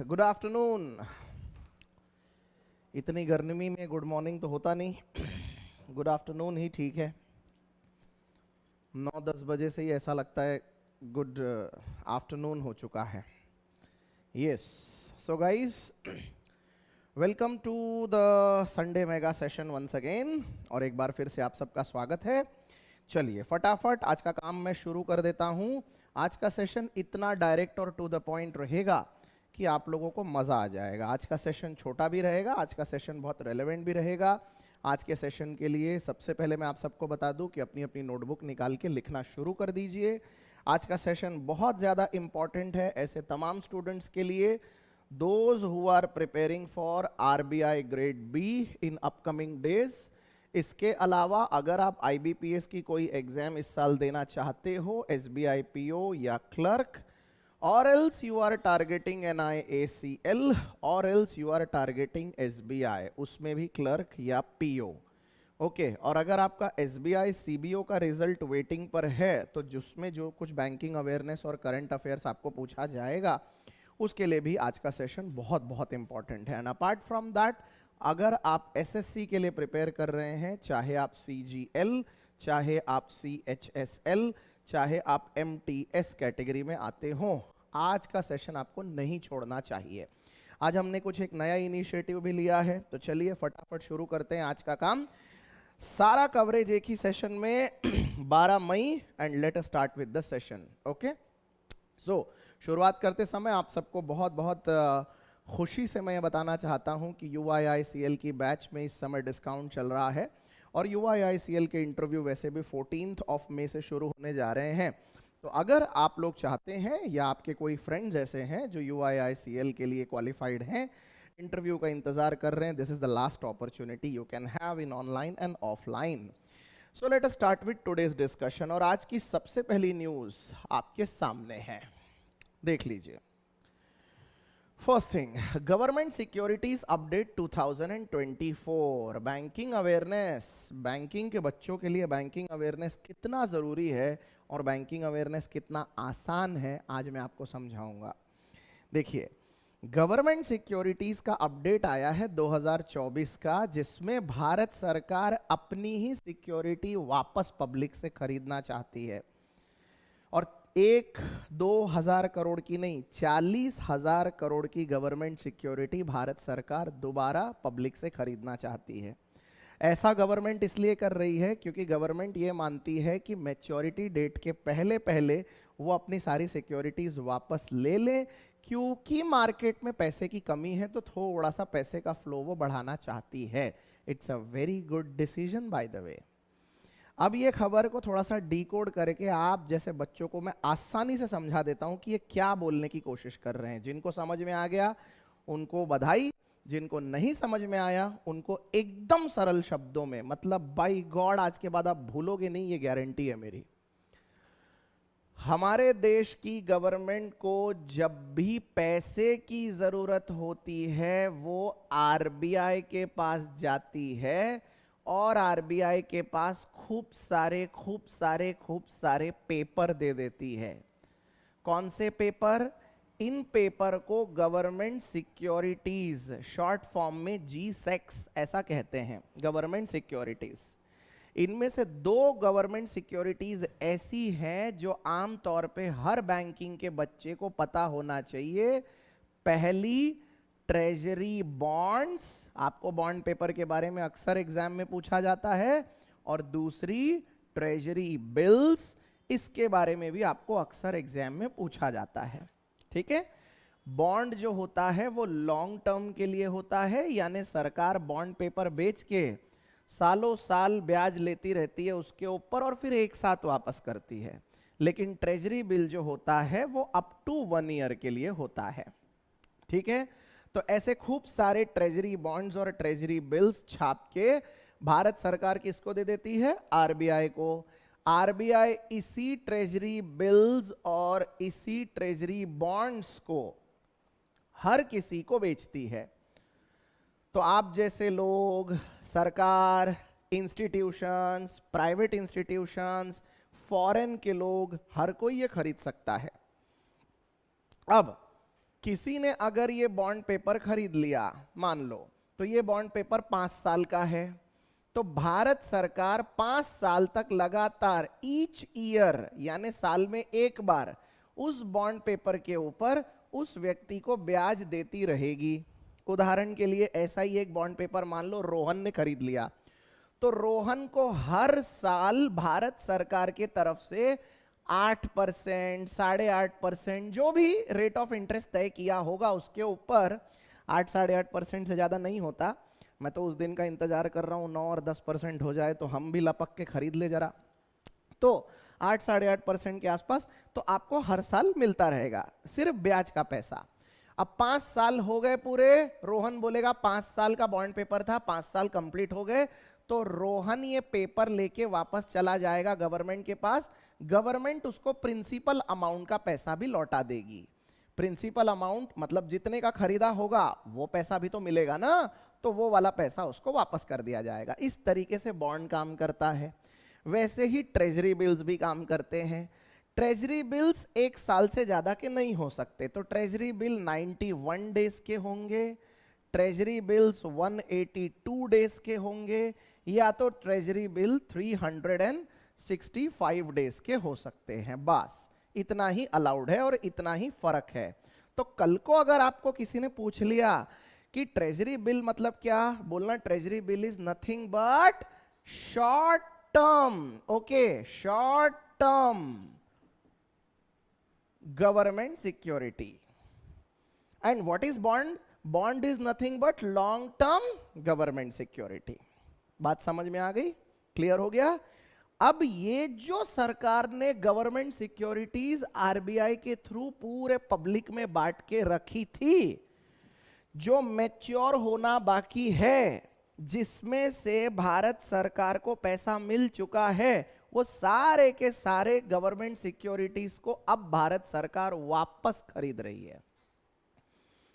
Good afternoon. इतनी गर्मी में गुड मॉर्निंग तो होता नहीं, गुड आफ्टरनून ही ठीक है। 9-10 बजे से ही ऐसा लगता है गुड आफ्टरनून हो चुका है। Yes, so guys, welcome to the Sunday mega session once again. और एक बार फिर से आप सबका स्वागत है। चलिए फटाफट आज का काम मैं शुरू कर देता हूं। आज का सेशन इतना डायरेक्ट और टू द पॉइंट रहेगा कि आप लोगों को मज़ा आ जाएगा। आज का सेशन छोटा भी रहेगा, आज का सेशन बहुत रेलेवेंट भी रहेगा। आज के सेशन के लिए सबसे पहले मैं आप सबको बता दूं कि अपनी अपनी नोटबुक निकाल के लिखना शुरू कर दीजिए। आज का सेशन बहुत ज़्यादा इम्पॉर्टेंट है ऐसे तमाम स्टूडेंट्स के लिए, those who are preparing for RBI grade B in upcoming days. इसके अलावा अगर आप आईबीपीएस की कोई एग्जाम इस साल देना चाहते हो, एसबीआई पीओ या clerk, or else you are targeting NIACL, or else you are targeting SBI, उसमें भी क्लर्क या पीओ। ओके, और अगर आपका SBI CBO का रिजल्ट वेटिंग पर है तो जिसमें जो कुछ बैंकिंग अवेयरनेस और करंट अफेयर्स आपको पूछा जाएगा उसके लिए भी आज का सेशन बहुत बहुत इंपॉर्टेंट है। एंड अपार्ट फ्रॉम दैट, अगर आप SSC के लिए प्रिपेयर कर रहे हैं, चाहे आप CGL, चाहे आप CHSL, चाहे आप MTS कैटेगरी में आते हो, आज का सेशन आपको नहीं छोड़ना चाहिए। आज हमने कुछ एक नया इनिशिएटिव भी लिया है, तो चलिए फटाफट शुरू करते हैं आज का काम। सारा कवरेज एक ही सेशन में 12 मई, and let us start with the session. Okay, so शुरुआत करते समय आप सबको बहुत बहुत खुशी से मैं बताना चाहता हूं कि UIICL की बैच में इस समय डिस्काउंट चल रहा है और UIICL के इंटरव्यू वैसे भी 14 मई से शुरू होने जा रहे हैं। तो अगर आप लोग चाहते हैं या आपके कोई फ्रेंड्स ऐसे हैं जो UIICL के लिए क्वालिफाइड हैं, इंटरव्यू का इंतजार कर रहे हैं, this is the last opportunity you can have in online and offline. So let us start with today's discussion. और आज की सबसे पहली न्यूज आपके सामने है, देख लीजिए। First thing, government securities update 2024, banking awareness. Banking के बच्चों के लिए बैंकिंग अवेयरनेस कितना ज़रूरी है और बैंकिंग अवेयरनेस कितना आसान है, आज मैं आपको समझाऊंगा। देखिए, गवर्नमेंट सिक्योरिटीज का अपडेट आया है 2024 का, जिसमें भारत सरकार अपनी ही सिक्योरिटी वापस पब्लिक से खरीदना चाहती है। और 1-2 हज़ार करोड़ की नहीं, 40,000 करोड़ की गवर्नमेंट सिक्योरिटी भारत सरकार दोबारा पब्लिक से खरीदना चाहती है। ऐसा गवर्नमेंट इसलिए कर रही है क्योंकि गवर्नमेंट ये मानती है कि मैच्योरिटी डेट के पहले पहले वो अपनी सारी सिक्योरिटीज वापस ले लें, क्योंकि मार्केट में पैसे की कमी है तो थोड़ा सा पैसे का फ्लो वो बढ़ाना चाहती है। It's a very good decision by the way. अब ये खबर को थोड़ा सा डीकोड करके आप जैसे बच्चों को मैं आसानी से समझा देता हूं कि ये क्या बोलने की कोशिश कर रहे हैं। जिनको समझ में आ गया उनको बधाई, जिनको नहीं समझ में आया उनको एकदम सरल शब्दों में, मतलब बाय गॉड आज के बाद आप भूलोगे नहीं, ये गारंटी है मेरी। हमारे देश की गवर्नमेंट को जब भी पैसे की जरूरत होती है वो आरबीआई के पास जाती है और आरबीआई के पास खूब सारे पेपर दे देती है। कौन से पेपर? इन पेपर को गवर्नमेंट सिक्योरिटीज, शॉर्ट फॉर्म में GSEC ऐसा कहते हैं, गवर्नमेंट सिक्योरिटीज। इनमें से 2 गवर्नमेंट सिक्योरिटीज ऐसी हैं जो आमतौर पे हर बैंकिंग के बच्चे को पता होना चाहिए। पहली, ट्रेजरी बॉन्ड्स, आपको बॉन्ड पेपर के बारे में अक्सर एग्जाम में पूछा जाता है, और दूसरी ट्रेजरी बिल्स, इसके बारे में भी आपको अक्सर एग्जाम में पूछा जाता है। ठीक है, बॉन्ड जो होता है वो लॉन्ग टर्म के लिए होता है, यानी सरकार बॉन्ड पेपर बेच के सालों साल ब्याज लेती रहती है उसके ऊपर और फिर एक साथ वापस करती है। लेकिन ट्रेजरी बिल जो होता है वो अप टू 1 ईयर के लिए होता है। ठीक है, तो ऐसे खूब सारे ट्रेजरी बॉन्ड्स और ट्रेजरी बिल्स छाप के भारत सरकार किसको दे देती है? आरबीआई को। आरबीआई इसी ट्रेजरी बिल्स और इसी ट्रेजरी बॉन्ड्स को हर किसी को बेचती है। तो आप जैसे लोग, सरकार, इंस्टीट्यूशंस, प्राइवेट इंस्टीट्यूशंस, फॉरेन के लोग, हर कोई ये खरीद सकता है। अब किसी ने अगर ये बॉन्ड पेपर खरीद लिया मान लो, तो ये बॉन्ड पेपर 5 साल का है, तो भारत सरकार 5 साल तक लगातार ईच ईयर यानी साल में एक बार उस बॉन्ड पेपर के ऊपर उस व्यक्ति को ब्याज देती रहेगी। उदाहरण के लिए ऐसा ही एक बॉन्ड पेपर मान लो रोहन ने खरीद लिया, तो रोहन को हर साल भारत सरकार के तरफ से 8%, 8.5% जो भी रेट ऑफ इंटरेस्ट तय किया होगा उसके ऊपर, 8, 8.5% से ज्यादा नहीं होता। मैं तो उस दिन का इंतजार कर रहा हूं 9 और 10% हो जाए तो हम भी लपक के खरीद ले जरा। तो 8, 8.5% के आसपास तो आपको हर साल मिलता रहेगा सिर्फ ब्याज का पैसा। अब 5 साल हो गए पूरे, रोहन बोलेगा 5 साल का बॉन्ड पेपर था, 5 साल कंप्लीट हो गए, तो रोहन ये पेपर लेके वापस चला जाएगा गवर्नमेंट के पास। गवर्नमेंट उसको प्रिंसिपल अमाउंट का पैसा भी लौटा देगी। प्रिंसिपल अमाउंट मतलब जितने का खरीदा होगा वो पैसा भी तो मिलेगा ना, तो वो वाला पैसा उसको वापस कर दिया जाएगा। इस तरीके से बॉन्ड काम करता है। वैसे ही ट्रेजरी बिल्स भी काम करते हैं। ट्रेजरी बिल्स 1 साल से ज्यादा के नहीं हो सकते, तो ट्रेजरी बिल 91 डेज के होंगे, ट्रेजरी बिल्स 182 डेज के होंगे, या तो ट्रेजरी बिल 365 डेज के हो सकते हैं। बस इतना ही अलाउड है और इतना ही फर्क है। तो कल को अगर आपको किसी ने पूछ लिया कि ट्रेजरी बिल मतलब क्या, बोलना treasury bill is nothing but short term, okay, short term government security. And what is bond? Bond is nothing but long term government security. बात समझ में आ गई? क्लियर हो गया? अब ये जो सरकार ने गवर्नमेंट सिक्योरिटीज आरबीआई के थ्रू पूरे पब्लिक में बांट के रखी थी, जो मैच्योर होना बाकी है, जिसमें से भारत सरकार को पैसा मिल चुका है, वो सारे के सारे गवर्नमेंट सिक्योरिटीज को अब भारत सरकार वापस खरीद रही है।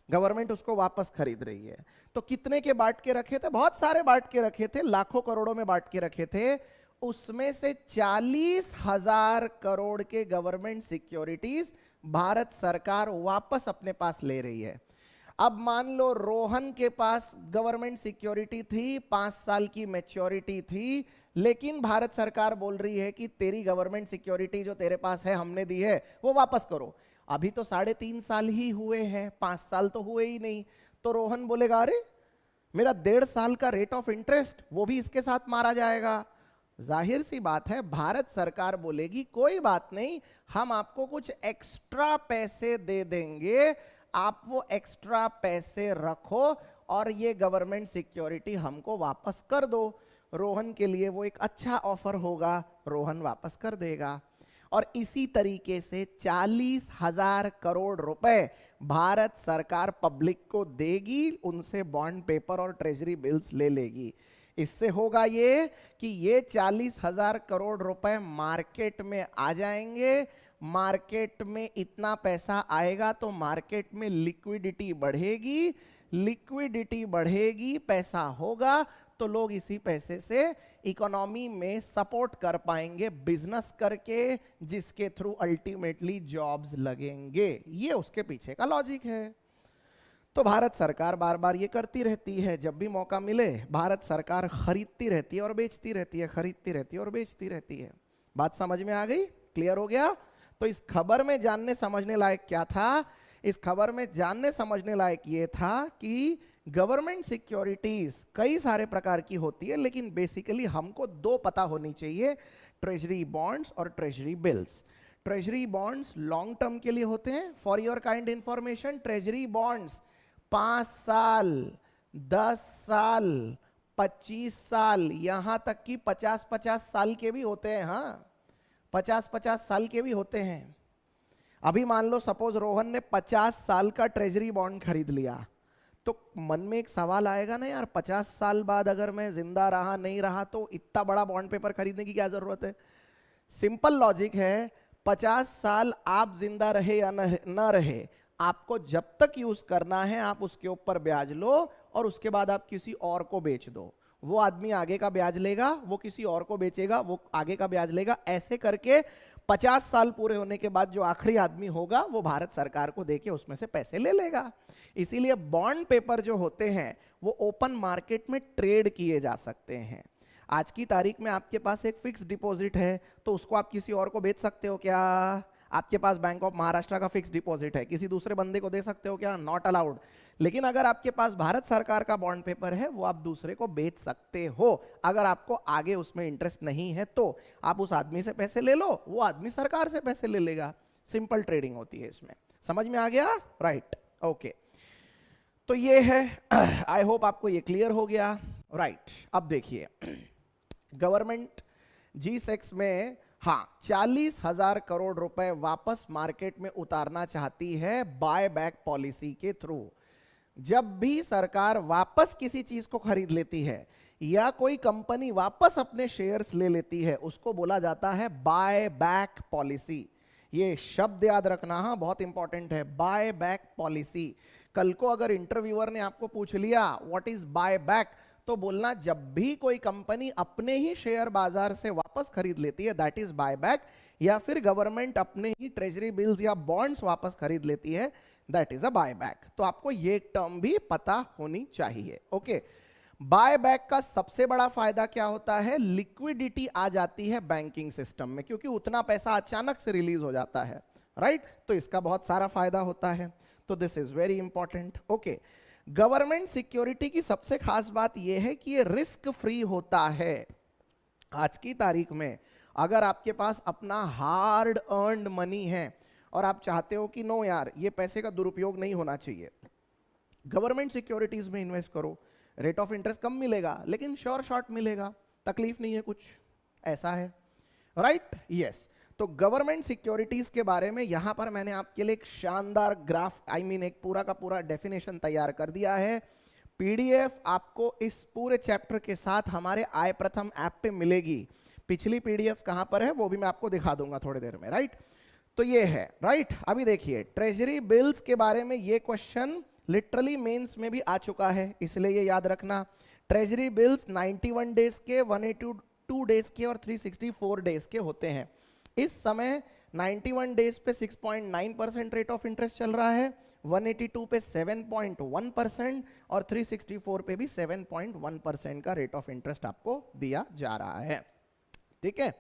गवर्नमेंट उसको वापस खरीद रही है। तो कितने के बांट के रखे थे? बहुत सारे बांट के रखे थे, लाखों करोड़ों में बांट के रखे थे। उसमें से 40,000 करोड़ के गवर्नमेंट सिक्योरिटीज भारत सरकार वापस अपने पास ले रही है। अब मान लो रोहन के पास गवर्नमेंट सिक्योरिटी थी, 5 साल की मैच्योरिटी थी, लेकिन भारत सरकार बोल रही है कि तेरी गवर्नमेंट सिक्योरिटी जो तेरे पास है हमने दी है वो वापस करो। अभी तो 3.5 साल ही हुए हैं, 5 साल तो हुए ही नहीं। तो रोहन बोलेगा अरे मेरा 1.5 साल का रेट ऑफ इंटरेस्ट वो भी इसके साथ मारा जाएगा। जाहिर सी बात है भारत सरकार बोलेगी कोई बात नहीं, हम आपको कुछ एक्स्ट्रा पैसे दे देंगे, आप वो एक्स्ट्रा पैसे रखो और ये गवर्नमेंट सिक्योरिटी हमको वापस कर दो। रोहन के लिए वो एक अच्छा ऑफर होगा, रोहन वापस कर देगा। और इसी तरीके से 40,000 करोड़ रुपए भारत सरकार पब्लिक को देगी, उनसे बॉन्ड पेपर और ट्रेजरी बिल्स ले लेगी। इससे होगा ये कि ये 40,000 करोड़ रुपए मार्केट में आ जाएंगे। मार्केट में इतना पैसा आएगा तो मार्केट में लिक्विडिटी बढ़ेगी, लिक्विडिटी बढ़ेगी, पैसा होगा तो लोग इसी पैसे से इकोनॉमी में सपोर्ट कर पाएंगे बिजनेस करके, जिसके थ्रू अल्टीमेटली जॉब्स लगेंगे। ये उसके पीछे का लॉजिक है। तो भारत सरकार बार बार ये करती रहती है, जब भी मौका मिले भारत सरकार खरीदती रहती है और बेचती रहती है, खरीदती रहती है और बेचती रहती है। बात समझ में आ गई? क्लियर हो गया? तो इस खबर में जानने समझने लायक क्या था? इस खबर में जानने समझने लायक ये था कि गवर्नमेंट सिक्योरिटीज कई सारे प्रकार की होती है, लेकिन बेसिकली हमको 2 पता होनी चाहिए, ट्रेजरी बॉन्ड्स और treasury bills. Treasury bonds long term के लिए होते हैं। For your kind information, treasury bonds 5 साल, 10 साल, 25 साल, यहां तक कि 50-50 साल के भी होते हैं। हाँ, 50-50 साल के भी होते हैं। अभी मान लो सपोज रोहन ने 50 साल का ट्रेजरी बॉन्ड खरीद लिया, तो मन में एक सवाल आएगा ना यार, 50 साल बाद अगर मैं जिंदा रहा नहीं रहा तो इतना बड़ा बॉन्ड पेपर खरीदने की क्या जरूरत है? सिंपल लॉजिक है, 50 साल आप जिंदा रहे या न रहे, आपको जब तक यूज करना है आप उसके ऊपर ब्याज लो और उसके बाद आप किसी और को बेच दो। वो आदमी आगे का ब्याज लेगा, वो किसी और को बेचेगा, वो आगे का ब्याज लेगा, ऐसे करके 50 साल पूरे होने के बाद जो आखिरी आदमी होगा वो भारत सरकार को देके उसमें से पैसे ले लेगा। इसीलिए बॉन्ड पेपर जो होते हैं वो ओपन मार्केट में ट्रेड किए जा सकते हैं। आज की तारीख में आपके पास एक फिक्स डिपॉजिट है तो उसको आप किसी और को बेच सकते हो क्या? आपके पास बैंक ऑफ महाराष्ट्र का फिक्स डिपॉजिट है, किसी दूसरे बंदे को दे सकते हो क्या? Not allowed. लेकिन अगर आपके पास भारत सरकार का बॉन्ड पेपर है वो आप दूसरे को बेच सकते हो। अगर आपको आगे उसमें इंटरेस्ट नहीं है तो आप उस आदमी से पैसे ले लो, वो आदमी सरकार से पैसे ले लेगा। सिंपल ट्रेडिंग होती है इसमें। समझ में आ गया? Right, okay. तो ये है, आई होप आपको ये क्लियर हो गया। राइट, अब देखिए गवर्नमेंट G-Secs में 40,000 करोड़ रुपए वापस मार्केट में उतारना चाहती है बाय बैक पॉलिसी के थ्रू। जब भी सरकार वापस किसी चीज को खरीद लेती है या कोई कंपनी वापस अपने शेयर्स ले लेती है उसको बोला जाता है बाय बैक पॉलिसी। ये शब्द याद रखना, बहुत इंपॉर्टेंट है, बाय बैक पॉलिसी। कल को अगर इंटरव्यूअर ने आपको पूछ लिया व्हाट इज बाय बैक, तो बोलना जब भी कोई कंपनी अपने ही शेयर बाजार से वापस खरीद लेती है दैट इज बाय बैक, या फिर गवर्नमेंट अपने ही ट्रेजरी बिल्स या बॉन्ड्स वापस खरीद लेती है that is a buy back. तो आपको ये टर्म भी पता होनी चाहिए। ओके, बाय बैक का सबसे बड़ा फायदा क्या होता है? लिक्विडिटी आ जाती है बैंकिंग सिस्टम में, क्योंकि उतना पैसा अचानक से रिलीज हो जाता है, राइट? तो इसका बहुत सारा फायदा होता है। तो this is very important. Okay, government security की सबसे खास बात यह है कि ये रिस्क फ्री होता है। आज की तारीख में अगर आपके पास अपना हार्ड अर्न्ड मनी है और आप चाहते हो कि नो यार ये पैसे का दुरुपयोग नहीं होना चाहिए, गवर्नमेंट सिक्योरिटीज में इन्वेस्ट करो, रेट ऑफ इंटरेस्ट कम मिलेगा लेकिन श्योर शॉर्ट मिलेगा, तकलीफ नहीं है कुछ, ऐसा है, राइट? यस। तो गवर्नमेंट सिक्योरिटीज के बारे में यहां पर मैंने आपके लिए एक शानदार ग्राफ, एक पूरा का पूरा डेफिनेशन तैयार कर दिया है। पीडीएफ आपको इस पूरे चैप्टर के साथ हमारे आय प्रथम ऐप पे मिलेगी। पिछली पीडीएफ कहां पर है वो भी मैं आपको दिखा दूंगा थोड़ी देर में, राइट? तो ये है, राइट? अभी देखिए ट्रेजरी बिल्स के बारे में ये क्वेश्चन लिटरली मेंस में भी आ चुका है, इसलिए ये याद रखना। ट्रेजरी बिल्स 91 डेज के, 182 डेज के और 364 डेज के होते हैं। इस समय 91 डेज पे 6.9% रेट ऑफ इंटरेस्ट चल रहा है, 182 पे 7.1% और 364 पे भी 7.1% का रेट ऑफ इंटरेस्ट आपको दिया जा रहा है। ठीक है,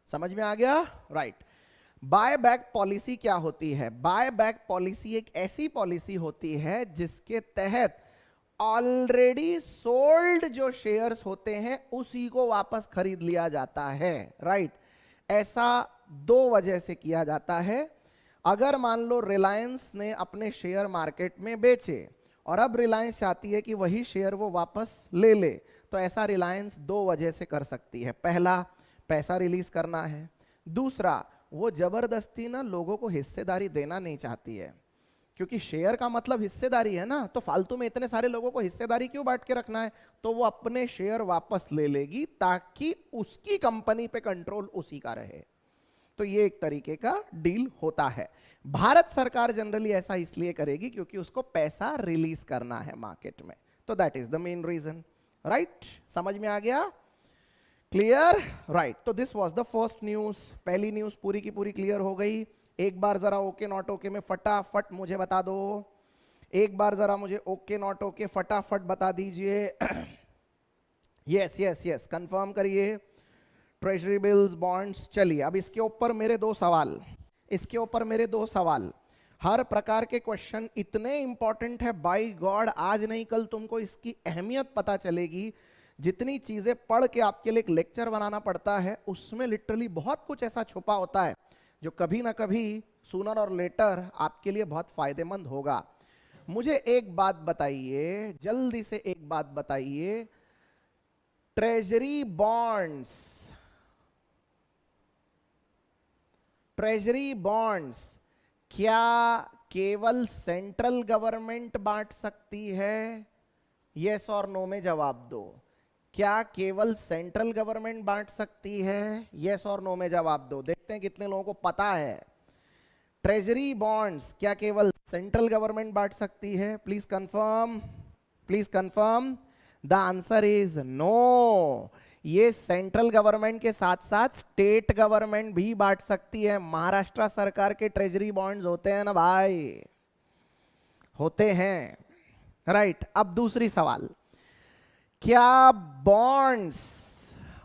समझ में आ गया? राइट। बाय बैक पॉलिसी क्या होती है? बाय बैक पॉलिसी एक ऐसी पॉलिसी होती है जिसके तहत ऑलरेडी सोल्ड जो शेयर्स होते हैं उसी को वापस खरीद लिया जाता है, राइट? ऐसा दो वजह से किया जाता है। अगर मान लो रिलायंस ने अपने शेयर मार्केट में बेचे और अब रिलायंस चाहती है कि वही शेयर वो वापस ले ले, तो ऐसा रिलायंस दो वजह से कर सकती है। पहला, पैसा रिलीज करना है। दूसरा, वो जबरदस्ती ना लोगों को हिस्सेदारी देना नहीं चाहती है, क्योंकि शेयर का मतलब हिस्सेदारी है ना, तो फालतू में इतने सारे लोगों को हिस्सेदारी क्यों बांट के रखना है? तो वो अपने शेयर वापस ले लेगी ताकि उसकी कंपनी पे कंट्रोल उसी का रहे। तो ये एक तरीके का डील होता है। भारत सरकार जनरली ऐसा इसलिए करेगी क्योंकि उसको पैसा रिलीज करना है मार्केट में, तो that is the main reason, right? समझ में आ गया? क्लियर? राइट। तो this was the first news. पहली न्यूज पूरी की पूरी क्लियर हो गई। एक बार जरा ओके नॉट ओके में फटाफट मुझे बता दो। एक बार जरा मुझे ओके नॉट ओके फटाफट बता दीजिए। यस यस यस, कंफर्म करिए। Treasury bills, bonds. चलिए अब इसके ऊपर मेरे दो सवाल, हर प्रकार के क्वेश्चन इतने इंपॉर्टेंट है बाय गॉड, आज नहीं कल तुमको इसकी अहमियत पता चलेगी। जितनी चीजें पढ़ के आपके लिए एक लेक्चर बनाना पड़ता है उसमें लिटरली बहुत कुछ ऐसा छुपा होता है जो कभी ना कभी सूनर और लेटर आपके लिए बहुत फायदेमंद होगा। मुझे एक बात बताइए, जल्दी से एक बात बताइए, ट्रेजरी बॉन्ड्स क्या केवल सेंट्रल गवर्नमेंट बांट सकती है? यस और नो में जवाब दो। क्या केवल सेंट्रल गवर्नमेंट बांट सकती है? यस और नो में जवाब दो। देखते हैं कितने लोगों को पता है। ट्रेजरी बॉन्ड्स क्या केवल सेंट्रल गवर्नमेंट बांट सकती है? Please confirm, please confirm. The answer is no. ये सेंट्रल गवर्नमेंट के साथ साथ स्टेट गवर्नमेंट भी बांट सकती है। महाराष्ट्र सरकार के ट्रेजरी बॉन्ड्स होते हैं ना भाई, होते हैं, राइट। अब दूसरी सवाल, क्या बॉन्ड्स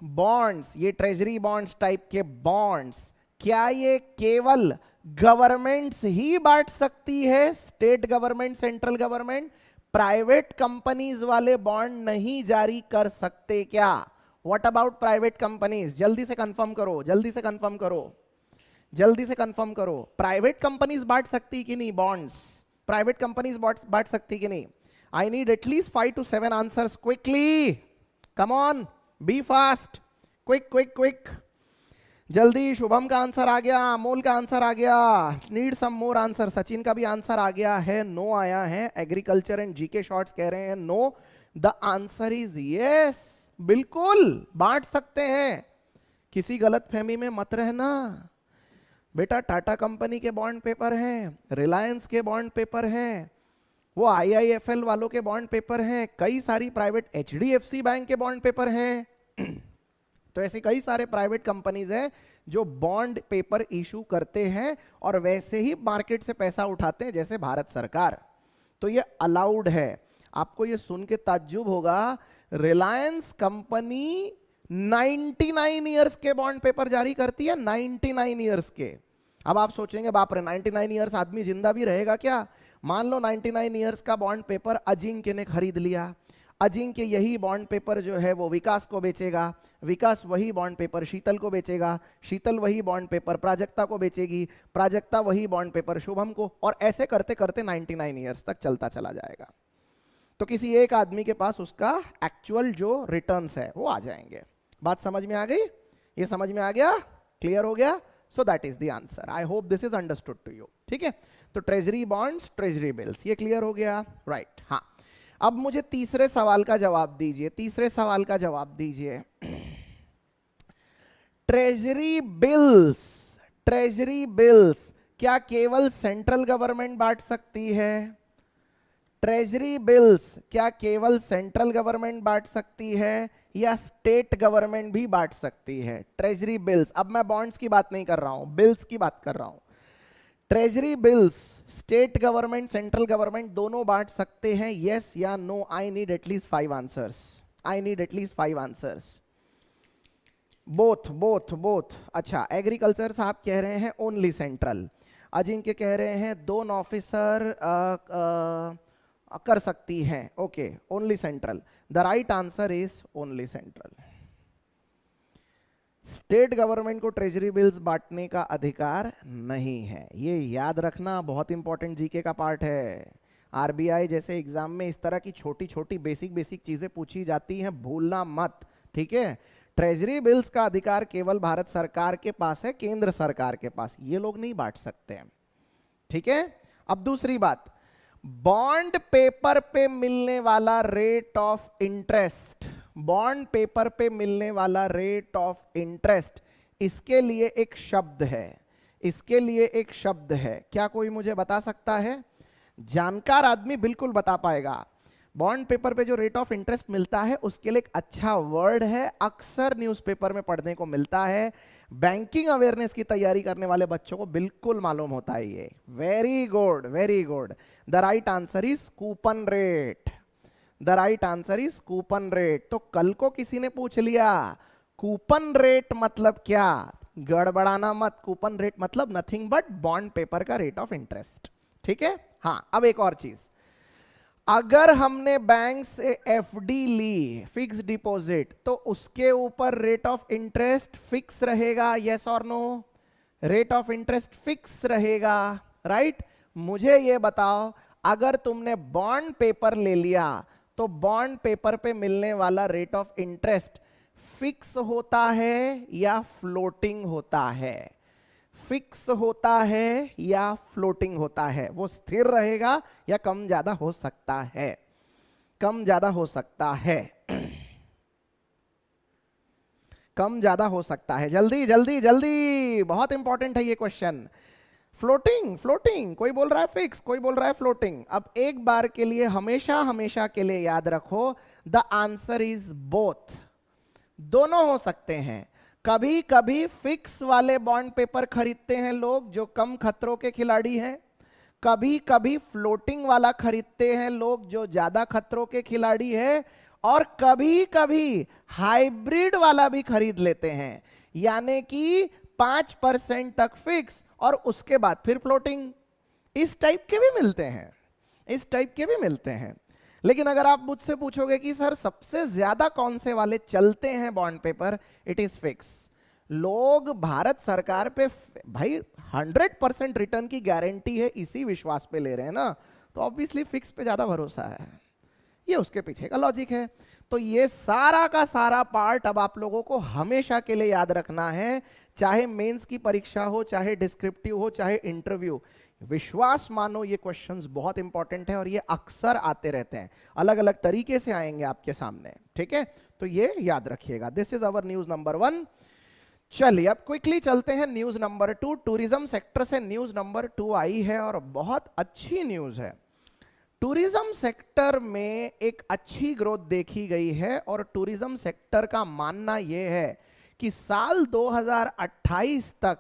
बॉन्ड्स ये ट्रेजरी बॉन्ड्स टाइप के बॉन्ड्स, क्या ये केवल गवर्नमेंट्स ही बांट सकती है, state government, central government? Private companies वाले बॉन्ड नहीं जारी कर सकते क्या? What about private companies? जल्दी से कंफर्म करो, जल्दी से कंफर्म करो, जल्दी से कंफर्म करो। प्राइवेट कंपनीज बांट सकती कि नहीं बॉन्ड्स? प्राइवेट कंपनीज बांट सकती कि नहीं? I need at least 5 to 7 answers quickly, come on, be fast, quick quick quick, जल्दी। शुभम का आंसर आ गया, अमोल का आंसर आ गया, नीड सम मोर आंसर। सचिन का भी आंसर आ गया है, नो आया है। एग्रीकल्चर एंड जीके शॉर्ट्स कह रहे हैं no. The answer is yes, बिल्कुल बांट सकते हैं। किसी गलत फहमी में मत रहना बेटा, टाटा कंपनी के बॉन्ड पेपर हैं, रिलायंस के बॉन्ड पेपर हैं, वो IIFL वालों के बॉन्ड पेपर हैं, कई सारी प्राइवेट HDFC बैंक के बॉन्ड पेपर हैं। तो ऐसे कई सारे प्राइवेट कंपनीज हैं जो बॉन्ड पेपर इशू करते हैं और वैसे ही मार्केट से पैसा उठाते हैं जैसे भारत सरकार। तो ये अलाउड है। आपको ये सुन के ताज्जुब होगा, रिलायंस कंपनी 99 ईयर्स के बॉन्ड पेपर जारी करती है, 99 ईयर्स के। अब आप सोचेंगे बाप रे 99 ईयर्स आदमी जिंदा भी रहेगा क्या? मान लो 99 ईयर्स का बॉन्ड पेपर अजिंक्य ने खरीद लिया, अजिंक्य यही बॉन्ड पेपर जो है वो विकास को बेचेगा, विकास वही बॉन्ड पेपर शीतल को बेचेगा, शीतल वही बॉन्ड पेपर प्राजक्ता को बेचेगी, प्राजक्ता वही बॉन्ड पेपर शुभम को, और ऐसे करते करते 99 ईयर्स तक चलता चला जाएगा। तो किसी एक आदमी के पास उसका एक्चुअल जो रिटर्न्स है वो आ जाएंगे। बात समझ में आ गई? ये समझ में आ गया? क्लियर हो गया? So that is the answer. I hope this is understood to you. ठीक है, तो ट्रेजरी बॉन्ड्स, ट्रेजरी बिल्स, ये क्लियर हो गया, राइट? हाँ, अब मुझे तीसरे सवाल का जवाब दीजिए, तीसरे सवाल का जवाब दीजिए। ट्रेजरी बिल्स, ट्रेजरी बिल्स क्या केवल सेंट्रल गवर्नमेंट बांट सकती है? ट्रेजरी बिल्स क्या केवल सेंट्रल गवर्नमेंट बांट सकती है या स्टेट गवर्नमेंट भी बांट सकती है? ट्रेजरी बिल्स, अब मैं बॉन्ड्स की बात नहीं कर रहा हूं, बिल्स की बात कर रहा हूं। Treasury bills state government, central government दोनों बांट सकते हैं, यस या no? I need at least 5 answers, I need at least 5 answers. Both both both. अच्छा, एग्रीकल्चर साहब कह रहे हैं ओनली सेंट्रल, अजिंक्य कह रहे हैं दोनों ऑफिसर कर सकती हैं, okay, only central. The right answer is only central. State government को ट्रेजरी बिल्स बांटने का अधिकार नहीं है, ये याद रखना, बहुत इंपॉर्टेंट जीके का पार्ट है। आरबीआई जैसे एग्जाम में इस तरह की छोटी छोटी बेसिक बेसिक चीजें पूछी जाती हैं, भूलना मत, ठीक है? ट्रेजरी बिल्स का अधिकार केवल भारत सरकार के पास है, केंद्र सरकार के पास, ये लोग नहीं बांट सकते हैं, ठीक है? अब दूसरी बात, बॉन्ड पेपर पे मिलने वाला rate of interest, bond paper पे मिलने वाला रेट ऑफ इंटरेस्ट, इसके लिए एक शब्द है, इसके लिए एक शब्द है, क्या कोई मुझे बता सकता है? जानकार आदमी बिल्कुल बता पाएगा। बॉन्ड पेपर पे जो रेट ऑफ इंटरेस्ट मिलता है उसके लिए एक अच्छा वर्ड है, अक्सर न्यूज़पेपर में पढ़ने को मिलता है, बैंकिंग अवेयरनेस की तैयारी करने वाले बच्चों को बिल्कुल मालूम होता है ये। Very good, very good. The right answer is coupon rate, the right answer is coupon rate. तो कल को किसी ने पूछ लिया कूपन रेट मतलब क्या, गड़बड़ाना मत, कूपन रेट मतलब नथिंग बट बॉन्ड पेपर का रेट ऑफ इंटरेस्ट, ठीक है? हाँ, अब एक और चीज, अगर हमने बैंक से एफडी ली, फिक्स डिपॉजिट, तो उसके ऊपर रेट ऑफ इंटरेस्ट फिक्स रहेगा, यस और no? Rate of interest fix रहेगा, राइट? मुझे ये बताओ, अगर तुमने बॉन्ड पेपर ले लिया तो बॉन्ड पेपर पे मिलने वाला रेट ऑफ इंटरेस्ट फिक्स होता है या फ्लोटिंग होता है? फिक्स होता है या फ्लोटिंग होता है? वो स्थिर रहेगा या कम ज्यादा हो सकता है? कम ज्यादा हो सकता है, कम ज्यादा हो सकता है। जल्दी जल्दी जल्दी, बहुत इंपॉर्टेंट है ये क्वेश्चन। फ्लोटिंग, फ्लोटिंग, कोई बोल रहा है फिक्स, कोई बोल रहा है फ्लोटिंग। अब एक बार के लिए, हमेशा हमेशा के लिए याद रखो, द आंसर इज बोथ, दोनों हो सकते हैं। कभी कभी फिक्स वाले बॉन्ड पेपर खरीदते हैं लोग जो कम खतरों के खिलाड़ी हैं, कभी कभी फ्लोटिंग वाला खरीदते हैं लोग जो ज्यादा खतरों के खिलाड़ी है, और कभी कभी हाइब्रिड वाला भी खरीद लेते हैं, यानी कि 5% तक फिक्स और उसके बाद फिर फ्लोटिंग। इस टाइप के भी मिलते हैं, इस टाइप के भी मिलते हैं। लेकिन अगर आप मुझसे पूछोगे कि सर सबसे ज्यादा कौन से वाले चलते हैं bond paper, it is fix. लोग भारत सरकार पे भाई 100% रिटर्न की गारंटी है इसी विश्वास पे ले रहे हैं ना, तो ऑब्वियसली फिक्स पे ज्यादा भरोसा है। ये उसके पीछे का लॉजिक है। तो ये सारा का सारा पार्ट अब आप लोगों को हमेशा के लिए याद रखना है, चाहे मेंस की परीक्षा हो, चाहे डिस्क्रिप्टिव हो, चाहे इंटरव्यू। विश्वास मानो ये क्वेश्चंस बहुत इंपॉर्टेंट है और ये अक्सर आते रहते हैं, अलग अलग तरीके से आएंगे आपके सामने, ठीक है। तो ये याद रखिएगा। This is our news number 1। चलिए अब क्विकली चलते हैं न्यूज नंबर 2। टूरिज्म सेक्टर से न्यूज नंबर 2 आई है और बहुत अच्छी न्यूज है। टूरिज्म सेक्टर में एक अच्छी ग्रोथ देखी गई है और टूरिज्म सेक्टर का मानना यह है कि साल 2028 तक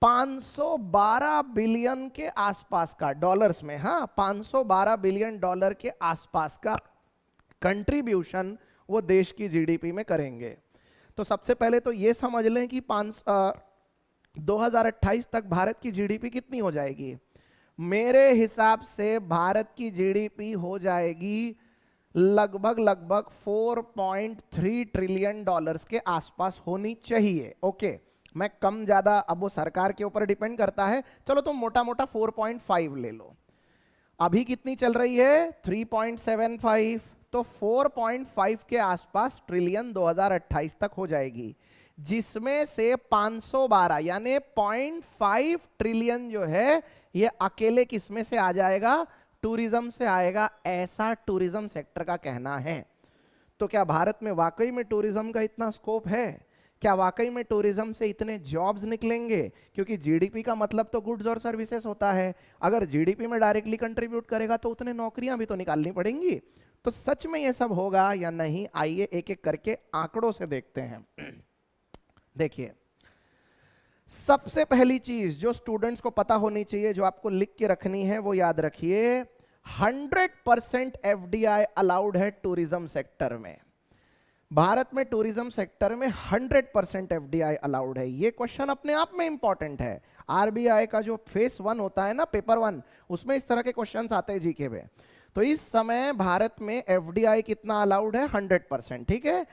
512 बिलियन के आसपास का, डॉलर्स में, हाँ, 512 बिलियन डॉलर के आसपास का कंट्रीब्यूशन वो देश की जीडीपी में करेंगे। तो सबसे पहले तो ये समझ लें कि 2028 तक भारत की जीडीपी कितनी हो जाएगी। मेरे हिसाब से भारत की जीडीपी हो जाएगी लगभग 4.3 ट्रिलियन डॉलर्स के आसपास होनी चाहिए। ओके, मैं कम ज्यादा, अब वो सरकार के ऊपर डिपेंड करता है, चलो तुम मोटा मोटा 4.5 ले लो। अभी कितनी चल रही है? 3.75। तो 4.5 के आसपास ट्रिलियन 2028 तक हो जाएगी, जिसमें से 512 यानी 0.5 ट्रिलियन जो है ये अकेले किसमें से आ जाएगा? टूरिज्म से आएगा, ऐसा टूरिज्म सेक्टर का कहना है। तो क्या भारत में वाकई में टूरिज्म का इतना स्कोप है? क्या वाकई में टूरिज्म से इतने जॉब्स निकलेंगे? क्योंकि जीडीपी का मतलब तो गुड्स और सर्विसेज होता है। अगर जीडीपी में डायरेक्टली कंट्रीब्यूट करेगा तो उतने नौकरियां भी तो निकालनी पड़ेंगी। तो सच में ये सब होगा या नहीं, आइए एक एक करके आंकड़ों से देखते हैं। देखिए, सबसे पहली चीज जो स्टूडेंट्स को पता होनी चाहिए, जो आपको लिख के रखनी है, वो याद रखिए, 100% एफडीआई अलाउड है टूरिज्म सेक्टर में। भारत में टूरिज्म सेक्टर में 100% एफडीआई अलाउड है। ये क्वेश्चन अपने आप में इंपॉर्टेंट है। आरबीआई का जो फेस 1 होता है ना, पेपर 1, उसमें इस तरह के क्वेश्चंस आते हैं जीके में। तो इस समय भारत में एफडीआई कितना अलाउड है? 100%, ठीक है।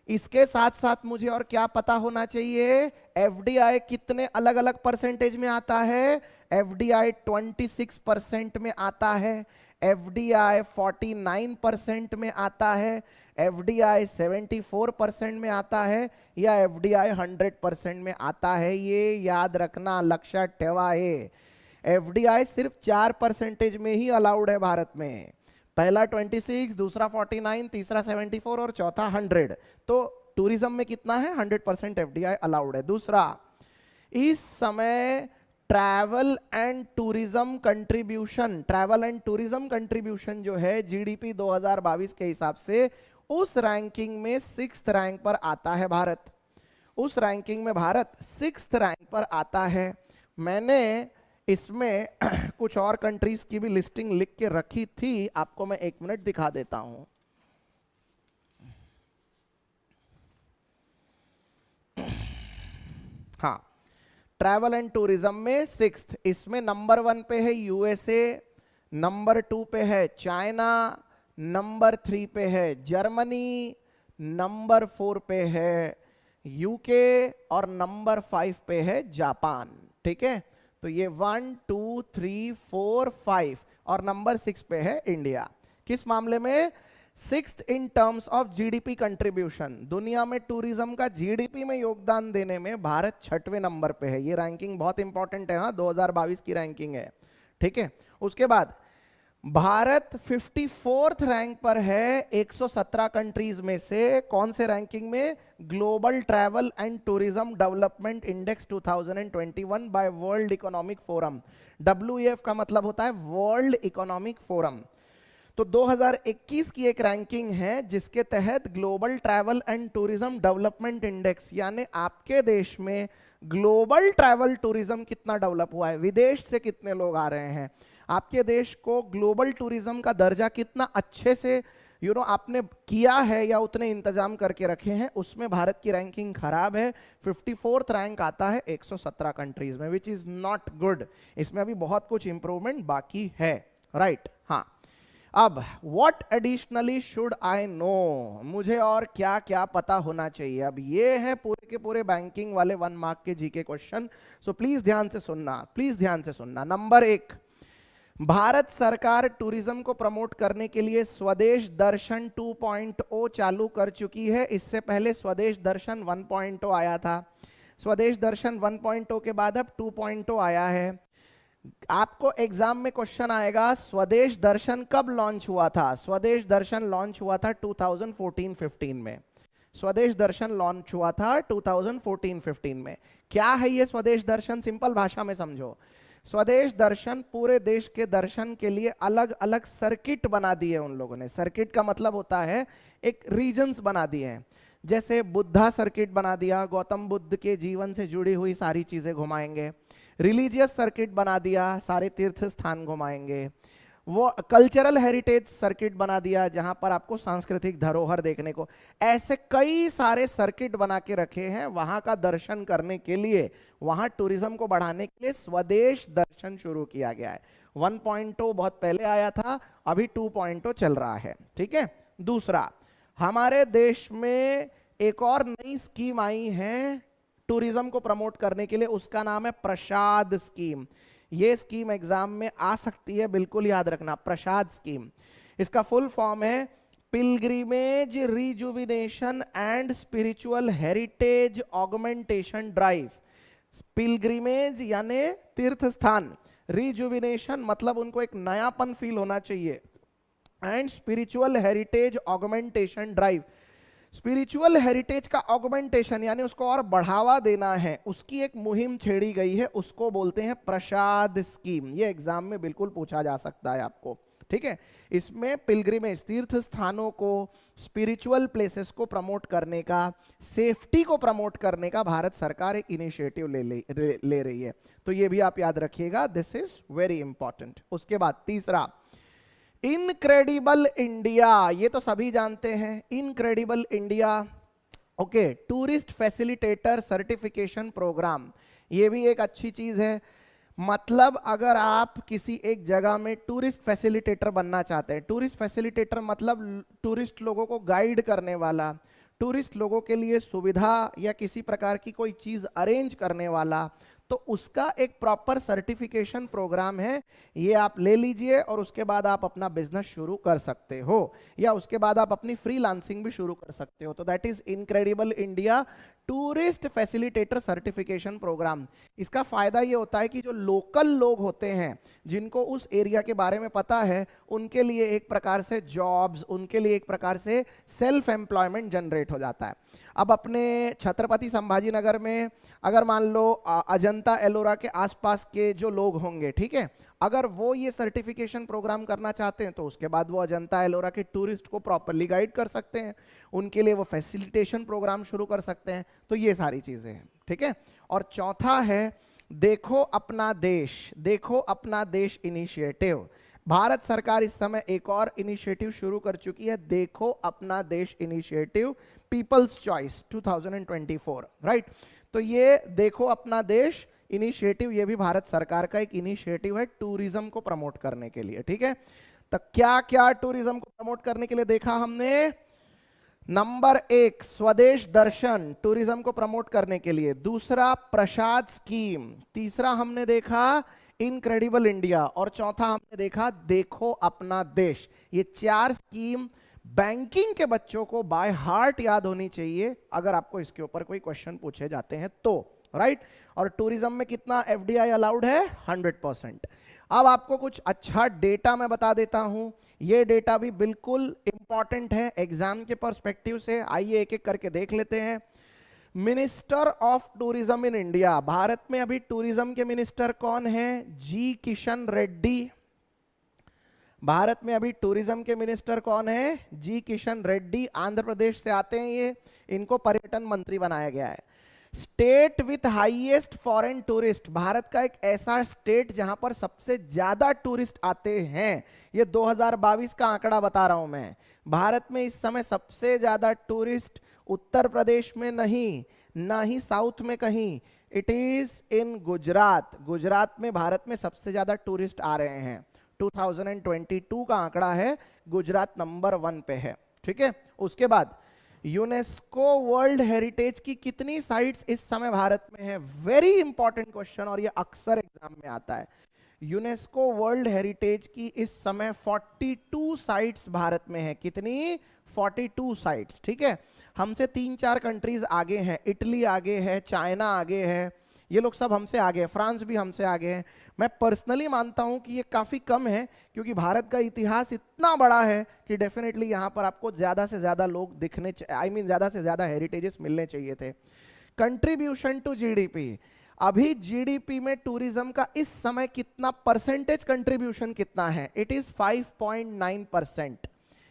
इसके साथ साथ मुझे और क्या पता होना चाहिए? एफडीआई कितने अलग अलग परसेंटेज में आता है? एफडीआई 26% में आता है, एफडीआई 49% में आता है, एफडीआई 74% में आता है, या एफडीआई 100% में आता है। ये याद रखना, लक्षात ठेवा है। एफडीआई सिर्फ 4% में ही अलाउड है भारत में। पहला 26, दूसरा 49, तीसरा 74 और चौथा 100। तो टूरिज्म में कितना है? 100% एफडीआई अलाउड है। दूसरा, इस समय travel and tourism contribution, travel and tourism contribution जो है जीडीपी 2022 के हिसाब से, उस रैंकिंग में 6th रैंक पर आता है भारत। उस रैंकिंग में भारत 6th रैंक पर आता है। मैंने इसमें कुछ और कंट्रीज की भी लिस्टिंग लिख के रखी थी, आपको मैं 1 मिनट दिखा देता हूं। हाँ, ट्रैवल एंड टूरिज्म में 6th, इसमें नंबर 1 पे है यूएसए, नंबर 2 पे है चाइना, नंबर 3 पे है जर्मनी, नंबर 4 पे है यूके और नंबर 5 पे है जापान, ठीक है। तो ये 1 2 3 4 5 और नंबर 6 पे है इंडिया। किस मामले में? 6th in terms of GDP contribution. दुनिया में टूरिज्म का जीडीपी में योगदान देने में भारत 6वें नंबर पे है। ये रैंकिंग बहुत इंपॉर्टेंट है, हाँ, 2022 की रैंकिंग है, ठीक है। उसके बाद भारत 54th रैंक पर है 117 कंट्रीज में से। कौन से रैंकिंग में? Global travel and tourism development index 2021 by world economic forum. WEF का मतलब होता है वर्ल्ड इकोनॉमिक फोरम। तो 2021 की एक रैंकिंग है जिसके तहत global travel and tourism development index, यानी आपके देश में ग्लोबल ट्रैवल टूरिज्म कितना डेवलप हुआ है, विदेश से कितने लोग आ रहे हैं, आपके देश को ग्लोबल टूरिज्म का दर्जा कितना अच्छे से आपने किया है या उतने इंतजाम करके रखे हैं, उसमें भारत की रैंकिंग खराब है। 54th रैंक आता है 117 कंट्रीज में, विच इज नॉट गुड। इसमें अभी बहुत कुछ इंप्रूवमेंट बाकी है, राइट? हाँ, अब what additionally should I know, मुझे और क्या क्या पता होना चाहिए। अब ये है पूरे के पूरे बैंकिंग वाले 1 मार्क के जीके क्वेश्चन, सो प्लीज ध्यान से सुनना, प्लीज ध्यान से सुनना। नंबर 1, भारत सरकार टूरिज्म को प्रमोट करने के लिए स्वदेश दर्शन 2.0 चालू कर चुकी है। इससे पहले स्वदेश दर्शन 1.0 आया था। स्वदेश दर्शन 1.0 के बाद अब 2.0 आया है। आपको एग्जाम में क्वेश्चन आएगा स्वदेश दर्शन कब लॉन्च हुआ था। स्वदेश दर्शन लॉन्च हुआ था 2014-15 में। स्वदेश दर्शन लॉन्च हुआ था 2014-15 में। क्या है ये स्वदेश दर्शन? सिंपल भाषा में समझो। स्वदेश दर्शन पूरे देश के दर्शन के लिए अलग अलग सर्किट बना दिए उन लोगों ने। सर्किट का मतलब होता है एक रीजन्स बना दिए हैं। जैसे बुद्धा सर्किट बना दिया, गौतम बुद्ध के जीवन से जुड़ी हुई सारी चीजें घुमाएंगे। रिलीजियस सर्किट बना दिया, सारे तीर्थ स्थान घुमाएंगे। वो कल्चरल हेरिटेज सर्किट बना दिया, जहां पर आपको सांस्कृतिक धरोहर देखने को। ऐसे कई सारे सर्किट बना के रखे हैं वहां का दर्शन करने के लिए, वहां टूरिज्म को बढ़ाने के लिए स्वदेश दर्शन शुरू किया गया है। 1.0 बहुत पहले आया था, अभी 2.0 चल रहा है, ठीक है। दूसरा, हमारे देश में एक और नई स्कीम आई है टूरिज्म को प्रमोट करने के लिए, उसका नाम है प्रसाद स्कीम। ये स्कीम एग्जाम में आ सकती है, बिल्कुल याद रखना, प्रसाद स्कीम। इसका फुल फॉर्म है pilgrimage rejuvenation and spiritual heritage augmentation drive. Pilgrimage यानी तीर्थ स्थान, रिजुविनेशन मतलब उनको एक नयापन फील होना चाहिए, and spiritual heritage augmentation drive. Spiritual heritage का ऑगमेंटेशन यानी उसको और बढ़ावा देना है, उसकी एक मुहिम छेड़ी गई है, उसको बोलते हैं प्रसाद स्कीम। ये एग्जाम में बिल्कुल पूछा जा सकता है आपको, ठीक है। इसमें पिलग्रिमेज तीर्थ स्थानों को, स्पिरिचुअल प्लेसेस को प्रमोट करने का, सेफ्टी को प्रमोट करने का भारत सरकार एक इनिशिएटिव ले रही है। तो ये भी आप याद रखिएगा, दिस इज वेरी इंपॉर्टेंट। उसके बाद तीसरा, इनक्रेडिबल इंडिया, ये तो सभी जानते हैं। Incredible India, okay, tourist facilitator certification program, ये भी एक अच्छी चीज है। मतलब अगर आप किसी एक जगह में टूरिस्ट फैसिलिटेटर बनना चाहते हैं, टूरिस्ट फैसिलिटेटर मतलब टूरिस्ट लोगों को गाइड करने वाला, टूरिस्ट लोगों के लिए सुविधा या किसी प्रकार की कोई चीज अरेंज करने वाला, तो उसका एक प्रॉपर सर्टिफिकेशन प्रोग्राम है। ये आप ले लीजिए और उसके बाद आप अपना बिजनेस शुरू कर सकते हो, या उसके बाद आप अपनी फ्रीलांसिंग भी शुरू कर सकते हो। तो that is incredible India tourist facilitator certification program. इसका फायदा ये होता है कि जो लोकल लोग होते हैं, जिनको उस एरिया के बारे में पता है, उनके लिए एक प्रकार से जॉब्स, उनके लिए एक प्रकार से सेल्फ एम्प्लॉयमेंट जनरेट हो जाता है। अब अपने छत्रपति संभाजी नगर में अगर मान लो अजंता एलोरा के आसपास के जो लोग होंगे, ठीक है, अगर वो ये सर्टिफिकेशन प्रोग्राम करना चाहते हैं तो उसके बाद वो अजंता एलोरा के टूरिस्ट को प्रॉपरली गाइड कर सकते हैं, उनके लिए वो फैसिलिटेशन प्रोग्राम शुरू कर सकते हैं। तो ये सारी चीजें हैं, ठीक है। और चौथा है देखो अपना देश, देखो अपना देश इनिशिएटिव। भारत सरकार इस समय एक और इनिशिएटिव शुरू कर चुकी है, देखो अपना देश इनिशिएटिव, पीपल्स चॉइस 2024, राइट। तो ये देखो अपना देश इनिशिएटिव, ये भी भारत सरकार का एक इनिशिएटिव है टूरिज्म को प्रमोट करने के लिए, ठीक है। तो क्या क्या टूरिज्म को प्रमोट करने के लिए देखा हमने? नंबर 1 स्वदेश दर्शन, टूरिज्म को प्रमोट करने के लिए। दूसरा प्रसाद स्कीम। तीसरा हमने देखा इनक्रेडिबल इंडिया, और चौथा हमने देखा देखो अपना देश। ये 4 स्कीम बैंकिंग के बच्चों को बाय हार्ट याद होनी चाहिए अगर आपको इसके ऊपर कोई क्वेश्चन पूछे जाते हैं तो, राइट। और टूरिज्म में कितना एफडीआई अलाउड है? 100%। अब आपको कुछ अच्छा डेटा मैं बता देता हूं, ये डेटा भी बिल्कुल इंपॉर्टेंट है एग्जाम के पर्सपेक्टिव से। आइए एक एक करके देख लेते हैं। Minister of tourism in India, Bharat में अभी टूरिज्म के मिनिस्टर कौन है? जी किशन रेड्डी। भारत में अभी टूरिज्म के मिनिस्टर कौन है? जी किशन रेड्डी, आंध्र प्रदेश से आते हैं ये, इनको पर्यटन मंत्री बनाया गया है। State with highest foreign tourist, Bharat का एक ऐसा स्टेट जहां पर सबसे ज्यादा टूरिस्ट आते हैं, ये 2022 का आंकड़ा बता रहा हूं मैं। भारत में इस समय सबसे ज्यादा टूरिस्ट उत्तर प्रदेश में नहीं, ना ही साउथ में कहीं, it is in Gujarat. Gujarat में भारत में सबसे ज्यादा टूरिस्ट आ रहे हैं। 2022 का आंकड़ा है, गुजरात नंबर 1 पे है। ठीक है, उसके बाद यूनेस्को वर्ल्ड हेरिटेज की कितनी साइट्स इस समय भारत में है? वेरी इंपॉर्टेंट क्वेश्चन, और ये अक्सर एग्जाम में आता है। यूनेस्को वर्ल्ड हेरिटेज की इस समय 42 साइट्स भारत में है। कितनी? 42 साइट्स। ठीक है, हमसे 3-4 कंट्रीज आगे हैं, इटली आगे है, चाइना आगे है, ये लोग सब हमसे आगे हैं, फ्रांस भी हमसे आगे है। मैं पर्सनली मानता हूं कि ये काफी कम है, क्योंकि भारत का इतिहास इतना बड़ा है कि डेफिनेटली यहां पर आपको ज्यादा से ज्यादा लोग दिखने, ज्यादा से ज्यादा हेरिटेजेस मिलने चाहिए थे। कंट्रीब्यूशन टू जीडीपी, अभी जीडीपी में टूरिज्म का इस समय कितना परसेंटेज कंट्रीब्यूशन कितना है? It is 5.9%।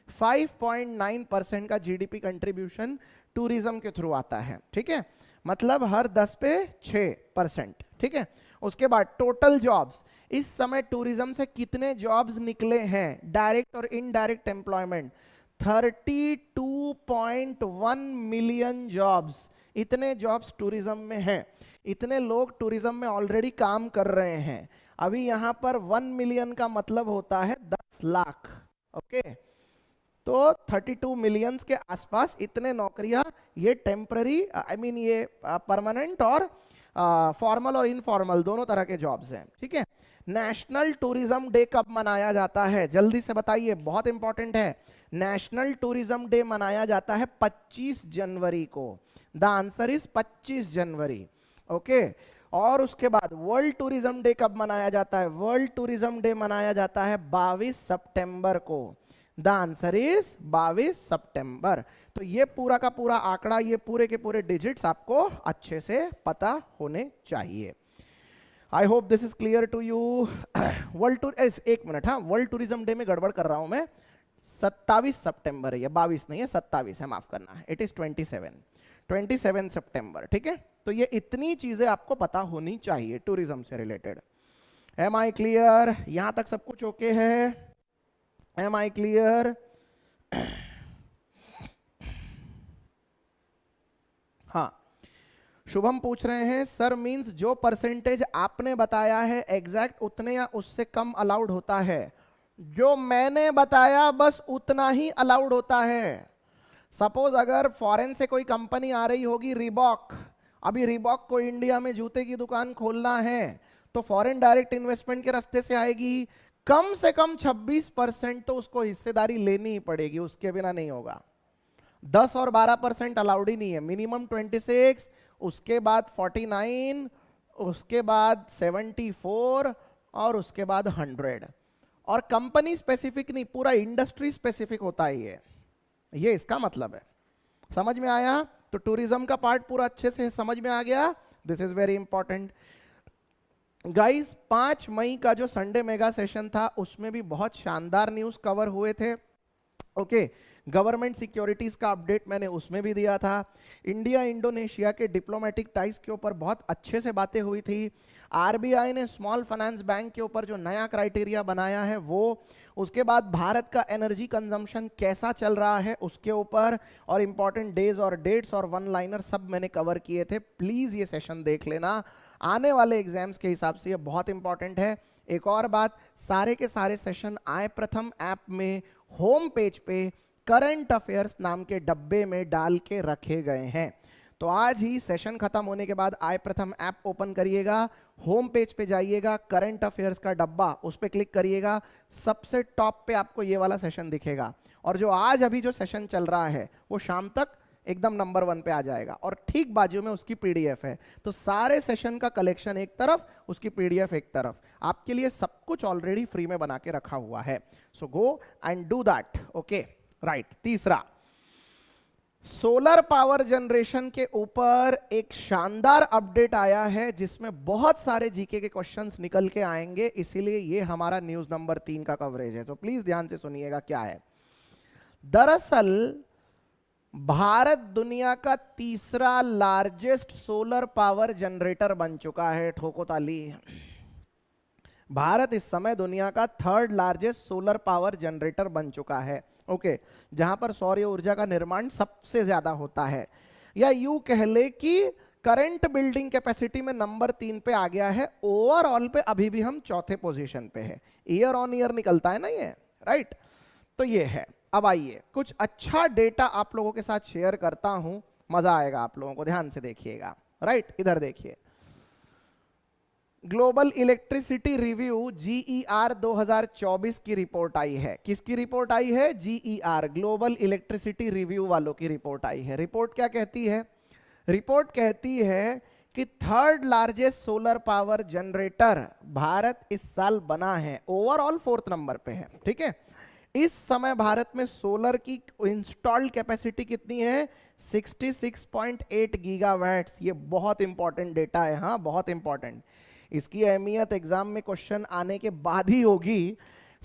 5.9% का जीडीपी कंट्रीब्यूशन टूरिज्म के थ्रू आता है। ठीक है, मतलब हर 10 पे 6%। ठीक है, उसके बाद टोटल जॉब्स, इस समय टूरिज्म से कितने जॉब्स निकले हैं? डायरेक्ट और इनडायरेक्ट एम्प्लॉयमेंट 32.1 मिलियन जॉब्स, इतने जॉब्स टूरिज्म में हैं। इतने लोग टूरिज्म में ऑलरेडी काम कर रहे हैं। अभी यहां पर 1 मिलियन का मतलब होता है 10 लाख। ओके, तो 32 मिलियंस के आसपास इतने नौकरियां, ये टेम्पररी, ये परमानेंट और फॉर्मल और इनफॉर्मल दोनों तरह के जॉब्स हैं। ठीक है, नेशनल टूरिज्म डे कब मनाया जाता है? जल्दी से बताइए, बहुत इंपॉर्टेंट है। नेशनल टूरिज्म डे मनाया जाता है 25 जनवरी को। The answer is 25 January. Okay, और उसके बाद वर्ल्ड टूरिज्म डे कब मनाया जाता है? वर्ल्ड टूरिज्म डे मनाया जाता है 22 सितंबर को। द आंसर इज 22 सितंबर। तो ये पूरा का पूरा आंकड़ा, ये पूरे के पूरे डिजिट्स आपको अच्छे से पता होने चाहिए। I hope this is clear to you. World tour, एक मिनट, हाँ, वर्ल्ड टूरिज्म डे में गड़बड़ कर रहा हूं मैं, 27 सितंबर है, ये 22 नहीं है, 27 है, माफ करना है। इट इज 27 सितंबर। ठीक है, तो ये इतनी चीजें आपको पता होनी चाहिए टूरिज्म से रिलेटेड। M I clear? यहां तक सब कुछ ओके है? Am I clear? हाँ, शुभम पूछ रहे हैं सर, मींस जो परसेंटेज आपने बताया है एग्जैक्ट उतने या उससे कम अलाउड होता है? जो मैंने बताया बस उतना ही अलाउड होता है। सपोज अगर फॉरेन से कोई कंपनी आ रही होगी, रिबॉक, अभी रिबॉक को इंडिया में जूते की दुकान खोलना है तो फॉरेन डायरेक्ट इन्वेस्टमेंट के रास्ते से आएगी, कम से कम 26% तो उसको हिस्सेदारी लेनी ही पड़ेगी, उसके बिना नहीं होगा। 10 और 12% अलाउड ही नहीं है, मिनिमम 26, उसके बाद 49, उसके बाद 74 और उसके बाद 100। और कंपनी स्पेसिफिक नहीं, पूरा इंडस्ट्री स्पेसिफिक होता है ये इसका मतलब है। समझ में आया? तो टूरिज्म का पार्ट पूरा अच्छे से समझ में आ गया। This is very important guys. 5 मई का जो संडे मेगा सेशन था उसमें भी बहुत शानदार न्यूज कवर हुए थे। ओके, गवर्नमेंट सिक्योरिटीज का अपडेट मैंने उसमें भी दिया था। इंडिया इंडोनेशिया के डिप्लोमेटिक टाइज के ऊपर बहुत अच्छे से बातें हुई थी। आरबीआई ने स्मॉल फाइनेंस बैंक के ऊपर जो नया क्राइटेरिया बनाया है वो, उसके बाद भारत का एनर्जी कंजम्पशन कैसा चल रहा है उसके ऊपर, और इंपॉर्टेंट डेज और डेट्स और वन लाइनर सब मैंने कवर किए थे। प्लीज ये सेशन देख लेना, आने वाले एग्जाम्स के हिसाब से ये बहुत इंपॉर्टेंट है। एक और बात, सारे के सारे सेशन आए प्रथम ऐप में होम पेज पे करंट अफेयर्स नाम के डब्बे में डाल के रखे गए हैं। तो आज ही सेशन खत्म होने के बाद आय प्रथम ऐप ओपन करिएगा, होम पेज पे जाइएगा, करंट अफेयर्स का डब्बा उस पर क्लिक करिएगा, सबसे टॉप पे आपको ये वाला सेशन दिखेगा। और जो आज अभी जो सेशन चल रहा है वो शाम तक एकदम नंबर 1 पे आ जाएगा, और ठीक बाजू में उसकी पीडीएफ है। तो सारे सेशन का कलेक्शन एक तरफ, उसकी पीडीएफ एक तरफ, आपके लिए सब कुछ ऑलरेडी फ्री में बना के रखा हुआ है। So go and do that. Okay, right. तीसरा, सोलर पावर जनरेशन के ऊपर एक शानदार अपडेट आया है जिसमें बहुत सारे जीके के क्वेश्चंस निकल के आएंगे, इसीलिए ये हमारा न्यूज नंबर 3 का कवरेज है। तो प्लीज ध्यान से सुनिएगा क्या है। दरअसल भारत दुनिया का तीसरा लार्जेस्ट सोलर पावर जनरेटर बन चुका है। ठोको ताली। भारत इस समय दुनिया का third largest solar power generator बन चुका है। ओके, जहां पर सौर ऊर्जा का निर्माण सबसे ज्यादा होता है, या यूं कह ले कि करंट बिल्डिंग कैपेसिटी में नंबर 3 पे आ गया है। ओवरऑल पे अभी भी हम चौथे पोजीशन पे है। ईयर ऑन ईयर निकलता है ना ये, राइट। तो ये है। अब आइए कुछ अच्छा डेटा आप लोगों के साथ शेयर करता हूं, मजा आएगा आप लोगों को। ध्यान से देखिएगा, राइट। इधर देखिए, ग्लोबल इलेक्ट्रिसिटी रिव्यू GER 2024 की रिपोर्ट आई है। किसकी रिपोर्ट आई है? GER, ग्लोबल इलेक्ट्रिसिटी रिव्यू वालों की रिपोर्ट आई है। रिपोर्ट क्या कहती है? रिपोर्ट कहती है कि third largest solar power generator Bharat इस साल बना है। ओवरऑल 4th नंबर पे है, ठीक है। इस समय भारत में सोलर की इंस्टॉल्ड कैपेसिटी कितनी है? 66.8 गीगावाट्स। ये बहुत इंपॉर्टेंट डेटा है, हाँ, बहुत इंपॉर्टेंट। इसकी अहमियत एग्जाम में क्वेश्चन आने के बाद ही होगी।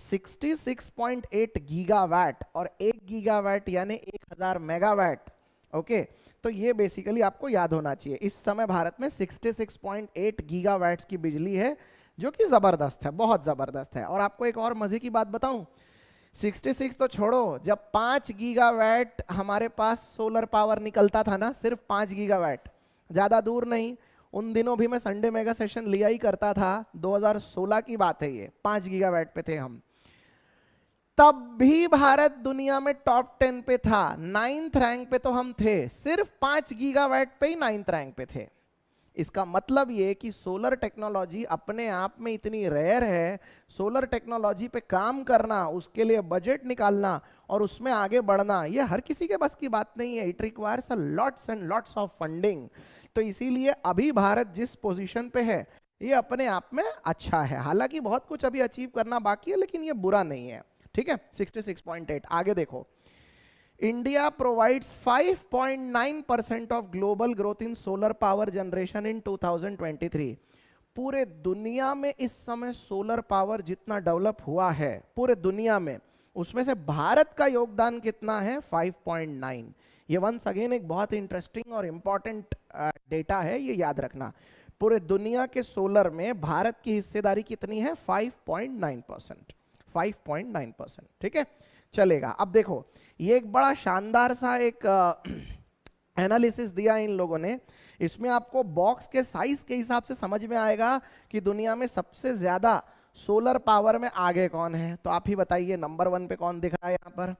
66.8 गीगावाट और 1 गीगावाट यानी 1000 मेगावाट। ओके, तो ये बेसिकली आपको याद होना चाहिए। इस समय भारत में 66.8 गीगावाट्स की बिजली है, जो कि जबरदस्त है, बहुत जबरदस्त है। और आपको एक और मजे की बात बताऊं, 66 तो छोड़ो, जब 5 गीगावाट हमारे पास सोलर पावर निकलता था ना, सिर्फ 5 गीगावाट, ज्यादा दूर नहीं, उन दिनों भी मैं संडे मेगा सेशन लिया ही करता था। 2016 की बात है ये, 5 गीगावाट पे थे हम। तब भी भारत दुनिया में टॉप 10 पे था, 9th रैंक पे तो हम थे, सिर्फ 5 गीगावाट पे ही 9th रैंक पे थे। इसका मतलब ये कि सोलर टेक्नोलॉजी अपने आप में इतनी रेयर है। सोलर टेक्नोलॉजी पे काम करना, उसके लिए बजट निकालना और उसमें आगे बढ़ना, ये हर किसी के बस की बात नहीं है। It requires a lots and lots of funding. तो इसीलिए अभी भारत जिस पोजीशन पे है, ये अपने आप में अच्छा है। हालांकि बहुत कुछ अभी अचीव करना बाकी है, लेकिन ये बुरा नहीं है, ठीक है। 66.8। आगे देखो, India provides 5.9% of global growth in solar power generation in 2023। पूरे दुनिया में इस समय सोलर पावर जितना डेवलप हुआ है पूरे दुनिया में, उसमें से भारत का योगदान कितना है? 5.9। ये वंस अगेन एक बहुत इंटरेस्टिंग और इंपॉर्टेंट डेटा है, ये याद रखना। पूरे दुनिया के सोलर में भारत की हिस्सेदारी कितनी है? 5.9%। 5.9%, ठीक है, चलेगा। अब देखो, ये एक बड़ा शानदार सा एक एनालिसिस दिया इन लोगों ने। इसमें आपको बॉक्स के साइज के हिसाब से समझ में आएगा कि दुनिया में सबसे ज्यादा सोलर पावर में आगे कौन है। तो आप ही बताइए, नंबर 1 पे कौन दिख रहा है यहाँ पर?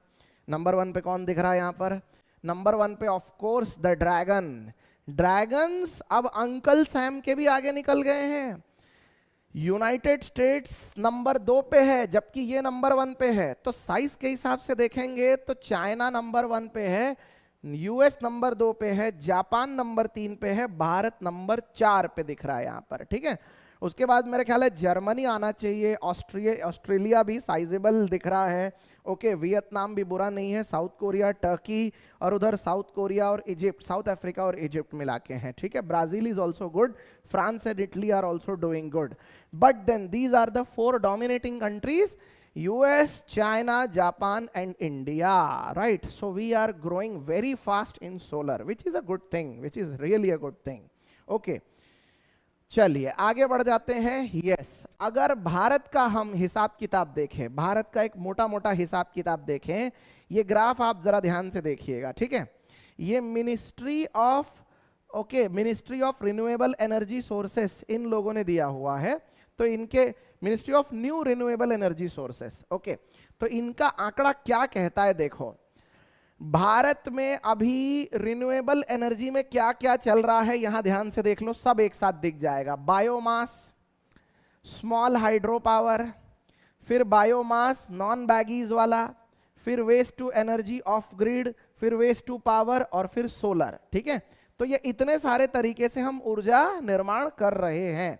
नंबर 1 पे कौन दिख रहा है यहाँ पर? नंबर 1 पे of course the dragon. Dragons अब अंकल सैम के भी आगे निकल गए हैं। यूनाइटेड स्टेट्स नंबर 2 पे है, जबकि ये नंबर 1 पे है। तो साइज के हिसाब से देखेंगे तो चाइना नंबर 1 पे है, यूएस नंबर 2 पे है, जापान नंबर 3 पे है, भारत नंबर 4 पे दिख रहा है यहाँ पर, ठीक है। उसके बाद मेरे ख्याल है जर्मनी आना चाहिए, ऑस्ट्रेलिया भी साइजेबल दिख रहा है। ओके, वियतनाम भी बुरा नहीं है, साउथ कोरिया, टर्की, और उधर साउथ कोरिया और इजिप्ट, साउथ अफ्रीका और इजिप्ट मिला के हैं, ठीक है। Brazil is also good, France and Italy are also doing good. But then these are the 4 dominating countries, US, China, Japan and India, right? So we are growing very fast in solar, which is a good thing, which is really a good thing. Okay, चलिए आगे बढ़ जाते हैं। Yes, अगर भारत का हम हिसाब किताब देखें, भारत का एक मोटा मोटा हिसाब किताब देखें, ये ग्राफ आप जरा ध्यान से देखिएगा, ठीक है। ये ministry of renewable energy sources इन लोगों ने दिया हुआ है। तो इनके ministry of new renewable energy sources, okay, तो इनका आंकड़ा क्या कहता है? देखो, भारत में अभी रिन्यूएबल एनर्जी में क्या क्या चल रहा है, यहां ध्यान से देख लो, सब एक साथ दिख जाएगा। बायोमास, स्मॉल हाइड्रो पावर, फिर बायोमास नॉन बैगीज वाला, फिर waste to energy off grid, फिर वेस्ट टू पावर, और फिर सोलर, ठीक है। तो ये इतने सारे तरीके से हम ऊर्जा निर्माण कर रहे हैं।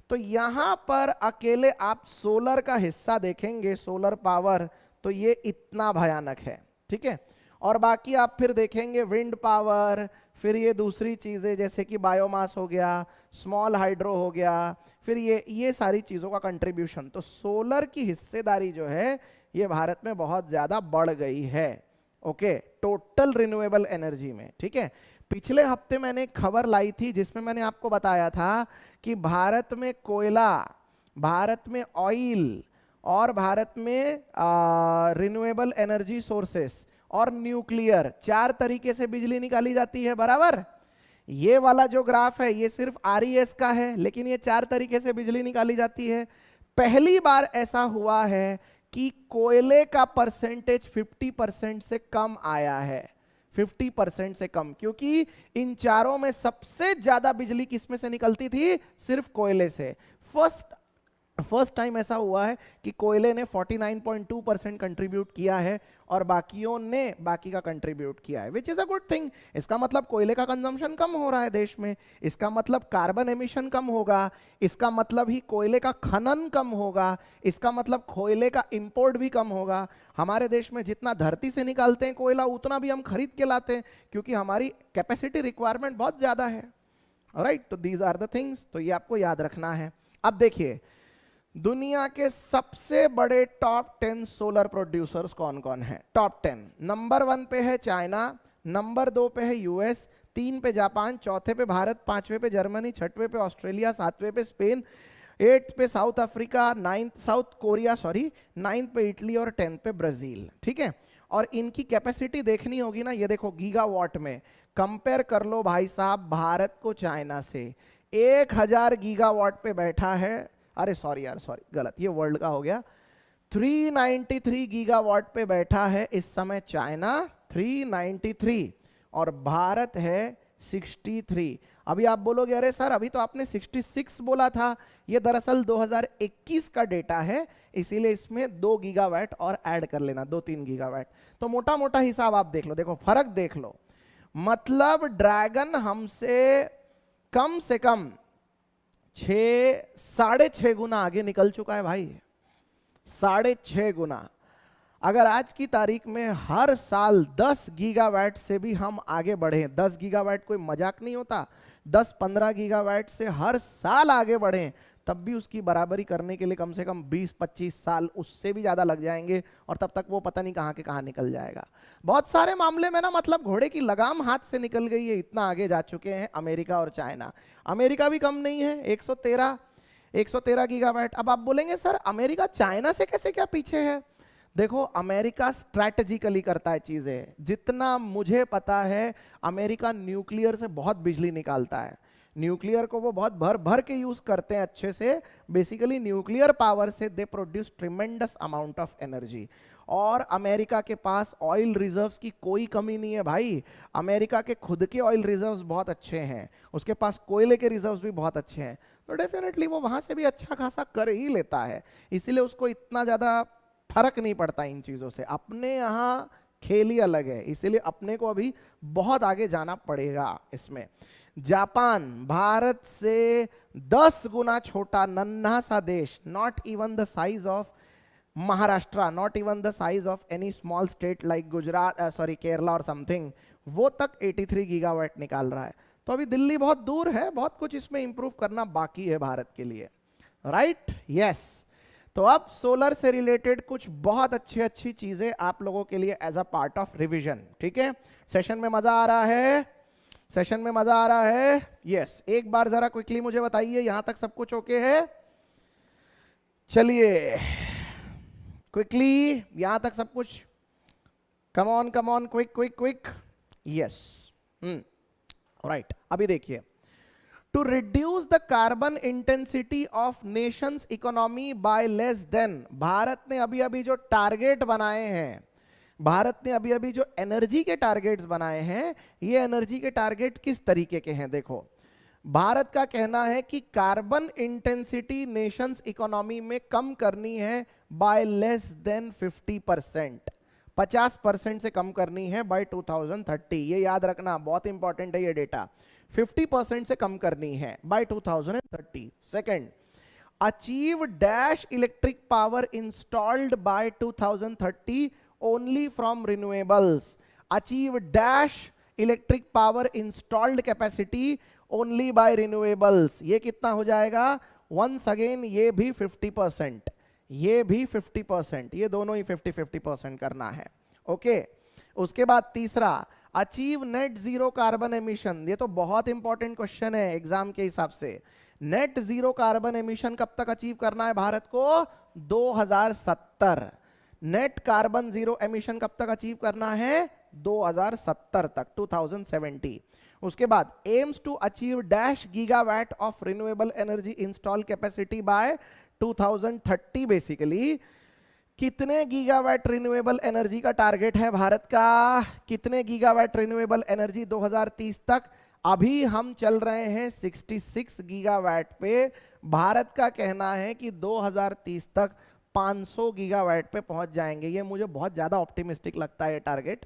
तो यहां पर अकेले आप सोलर का हिस्सा देखेंगे, सोलर पावर, तो ये इतना भयानक है, ठीक है। और बाकी आप फिर देखेंगे विंड पावर, फिर ये दूसरी चीजें जैसे कि बायोमास हो गया, स्मॉल हाइड्रो हो गया, फिर ये सारी चीजों का कंट्रीब्यूशन। तो सोलर की हिस्सेदारी जो है ये भारत में बहुत ज्यादा बढ़ गई है, ओके, टोटल रिन्यूएबल एनर्जी में। ठीक है, पिछले हफ्ते मैंने एक खबर लाई थी जिसमें मैंने आपको बताया था कि भारत में कोयला, भारत में ऑयल और भारत में रिन्यूएबल एनर्जी सोर्सेस और न्यूक्लियर, 4 तरीके से बिजली निकाली जाती है, बराबर। ये वाला जो ग्राफ है ये सिर्फ आरईएस का है, लेकिन ये 4 तरीके से बिजली निकाली जाती है। पहली बार ऐसा हुआ है कि कोयले का परसेंटेज 50% से कम आया है, 50% से कम, क्योंकि इन चारों में सबसे ज्यादा बिजली किसमें से निकलती थी? सिर्फ कोयले से। फर्स्ट टाइम ऐसा हुआ है कि कोयले ने 49.2% कंट्रीब्यूट किया है और बाकियों ने बाकी का कंट्रीब्यूट किया है, which is a good thing. इसका मतलब कोयले का कंजम्पशन कम हो रहा है देश में, इसका मतलब कार्बन एमिशन कम होगा, इसका मतलब ही कोयले का खनन कम होगा, इसका मतलब कोयले का इंपोर्ट भी कम होगा। हमारे देश में जितना धरती से निकालते हैं कोयला उतना भी हम खरीद के लाते हैं, क्योंकि हमारी कैपेसिटी रिक्वायरमेंट बहुत ज्यादा है। राइट, तो दीज आर द थिंग्स, तो ये आपको याद रखना है। अब देखिए दुनिया के सबसे बड़े टॉप 10 सोलर प्रोड्यूसर्स कौन कौन हैं? टॉप 10, नंबर 1 पे है चाइना, नंबर 2 पे है यूएस, 3 पे जापान, चौथे पे भारत, 5वें पे जर्मनी, 6वें पे ऑस्ट्रेलिया, 7वें पे स्पेन, 8th पे south Africa, 9th south Korea sorry, 9th पे इटली और 10th पे ब्राजील। ठीक है, और इनकी कैपेसिटी देखनी होगी ना, ये देखो गीगावाट में, कंपेयर कर लो भाई साहब भारत को चाइना से। 1000 गीगावाट पे बैठा है, अरे सॉरी यार सॉरी गलत, ये वर्ल्ड का हो गया। 393 गीगावाट पे बैठा है इस समय चाइना, 393, और भारत है 63। अभी आप बोलोगे अरे सर अभी तो आपने 66 बोला था, ये दरअसल 2021 का डेटा है, इसीलिए इसमें 2 गीगावाट और ऐड कर लेना, 2-3 गीगावाट। तो मोटा मोटा हिसाब आप देख लो, देखो फर्क देख लो, मतलब ड्रैगन हमसे कम से कम 6.5 गुना आगे निकल चुका है भाई, 6.5 गुना। अगर आज की तारीख में हर साल 10 गीगावाट से भी हम आगे बढ़े, 10 गीगावाट कोई मजाक नहीं होता, 10-15 गीगावाट से हर साल आगे बढ़े, तब भी उसकी बराबरी करने के लिए कम से कम 20-25 साल उससे भी ज्यादा लग जाएंगे, और तब तक वो पता नहीं कहां के कहां निकल जाएगा। बहुत सारे मामले में ना मतलब घोड़े की लगाम हाथ से निकल गई है, इतना आगे जा चुके हैं अमेरिका और चाइना। अमेरिका भी कम नहीं है, 113 गीगावाट। अब आप बोलेंगे सर अमेरिका चाइना से कैसे क्या पीछे है? देखो अमेरिका स्ट्रैटेजिकली करता है चीजें, जितना मुझे पता है अमेरिका न्यूक्लियर से बहुत बिजली निकालता है, न्यूक्लियर को वो बहुत भर भर के यूज करते हैं अच्छे से। बेसिकली न्यूक्लियर पावर से they produce tremendous amount of energy, और अमेरिका के पास ऑयल रिजर्व्स की कोई कमी नहीं है भाई। अमेरिका के खुद के ऑयल रिजर्व्स बहुत अच्छे हैं, उसके पास कोयले के रिजर्व्स भी बहुत अच्छे हैं, तो डेफिनेटली वो वहां से भी अच्छा खासा कर ही लेता है, इसीलिए उसको इतना ज्यादा फर्क नहीं पड़ता इन चीजों से। अपने यहाँ खेल ही अलग है, इसीलिए अपने को अभी बहुत आगे जाना पड़ेगा इसमें। जापान भारत से 10 गुना छोटा नन्हा सा देश, not even the size of Maharashtra, not even the size of any small state like Gujarat sorry Kerala और समथिंग, वो तक 83 गीगावाट निकाल रहा है। तो अभी दिल्ली बहुत दूर है, बहुत कुछ इसमें इंप्रूव करना बाकी है भारत के लिए, राइट? यस। तो अब सोलर से रिलेटेड कुछ बहुत अच्छी चीजें आप लोगों के लिए as a part of revision. ठीक है, सेशन में मजा आ रहा है? सेशन में मजा आ रहा है? यस। एक बार जरा क्विकली मुझे बताइए, यहां तक सब कुछ ओके है? चलिए क्विकली, यहां तक सब कुछ, come on quick quick quick. Yes, right. अभी देखिए, to reduce the carbon intensity of nations economy by less than, Bharat ने अभी अभी जो टारगेट बनाए हैं, भारत ने अभी अभी जो एनर्जी के टारगेट्स बनाए हैं, ये एनर्जी के टारगेट किस तरीके के हैं? देखो, भारत का कहना है कि कार्बन इंटेंसिटी नेशंस इकोनॉमी में कम करनी है बाय लेस देन 50%, 50% से कम करनी है बाय 2030। ये याद रखना, बहुत इंपॉर्टेंट है ये डेटा, 50% से कम करनी है by 2030। Second, achieve dash electric power installed by 2030 only from renewables. Achieve dash electric power installed capacity only by renewables, ये कितना हो जाएगा? वंस अगेन ये भी 50%, ये भी 50%, ये दोनों ही 50-50% करना है। ओके, उसके बाद तीसरा, achieve net zero carbon emission. ये तो बहुत इंपॉर्टेंट क्वेश्चन है एग्जाम के हिसाब से। नेट जीरो कार्बन एमिशन कब तक अचीव करना है भारत को? 2070। नेट कार्बन जीरो एमिशन कब तक अचीव करना है? 2070 तक, 2070। उसके बाद aims to achieve dash gigawatt of renewable energy install capacity by 2030। Basically कितने गीगावाट रिन्यूएबल एनर्जी का टारगेट है भारत का? कितने गीगावाट रिन्यूएबल एनर्जी 2030 तक? अभी हम चल रहे हैं 66 गीगावाट पे। भारत का कहना है कि 2030 तक 500 गीगावाट पे पहुंच जाएंगे। ये मुझे बहुत ज्यादा ऑप्टिमिस्टिक लगता है ये टारगेट।